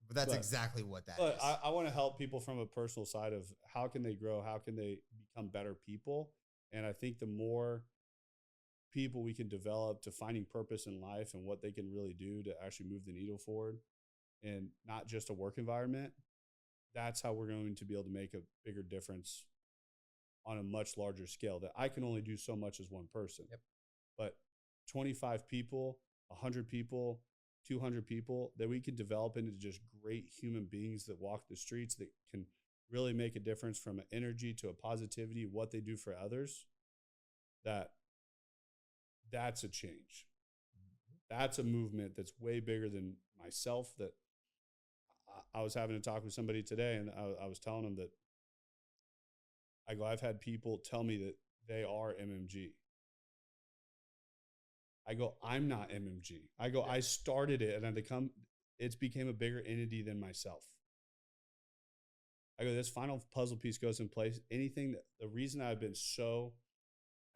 But that's exactly what that but is. I want to help people from a personal side of how can they grow, how can they become better people. And I think the more people we can develop to finding purpose in life and what they can really do to actually move the needle forward and not just a work environment, that's how we're going to be able to make a bigger difference on a much larger scale that I can only do so much as one person. Yep. But 25 people, 100 people, 200 people that we can develop into just great human beings that walk the streets that can really make a difference from an energy to a positivity, what they do for others, that's a change. That's a movement that's way bigger than myself. That I was having a talk with somebody today and I was telling them that I've had people tell me that they are MMG. I go, I'm not MMG. I go, I started it and it's became a bigger entity than myself. I go, this final puzzle piece goes in place. The reason I've been so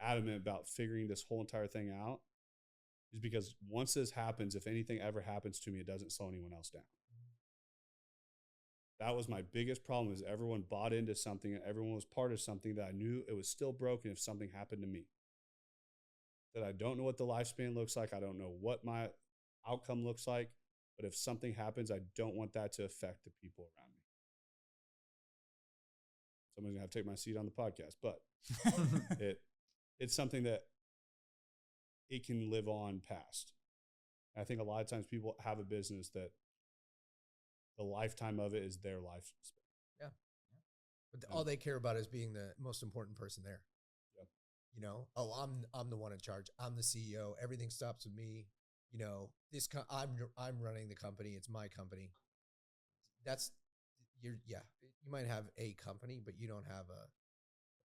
adamant about figuring this whole entire thing out is because once this happens, if anything ever happens to me, it doesn't slow anyone else down. That was my biggest problem is everyone bought into something and everyone was part of something that I knew it was still broken if something happened to me. That I don't know what the lifespan looks like. I don't know what my outcome looks like. But if something happens, I don't want that to affect the people around me. Somebody's going to have to take my seat on the podcast. But it's something that it can live on past. I think a lot of times people have a business that the lifetime of it is their lifespan. Yeah. But all they care about is being the most important person there. Yep. You know, I'm the one in charge. I'm the CEO. Everything stops with me. You know, I'm running the company. It's my company. You might have a company, but you don't have a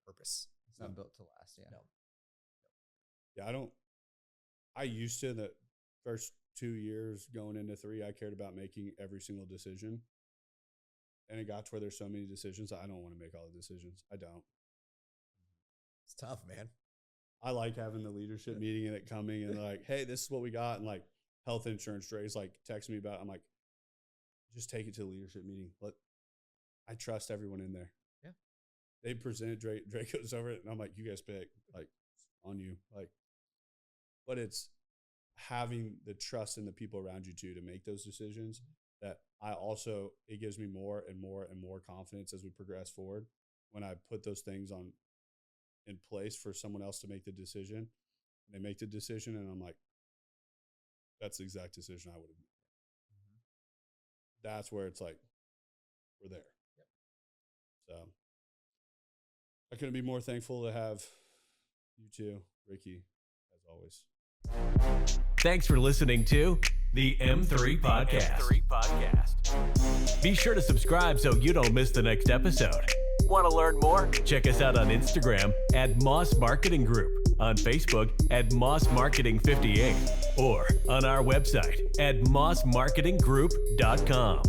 purpose. It's not built to last. Yeah. No. Yeah, I used to the first 2 years going into 3, I cared about making every single decision. And it got to where there's so many decisions. I don't want to make all the decisions. I don't. It's tough, man. I like having the leadership meeting and it coming and like, hey, this is what we got. And like health insurance, Dre's like texting me about it. I'm like, just take it to the leadership meeting. I trust everyone in there. Yeah. They presented, Dre goes over it and I'm like, you guys pick, like on you. Like, but it's having the trust in the people around you too, to make those decisions that it gives me more and more and more confidence as we progress forward. When I put those things in place for someone else to make the decision, and they make the decision and I'm like, that's the exact decision I would have made. That's where it's like, we're there. Yep. So I couldn't be more thankful to have you two, Ricky, as always. Thanks for listening to the M3 Podcast. Be sure to subscribe so you don't miss the next episode. Want to learn more? Check us out on Instagram at Moss Marketing Group, on Facebook at Moss Marketing 58, or on our website at mossmarketinggroup.com.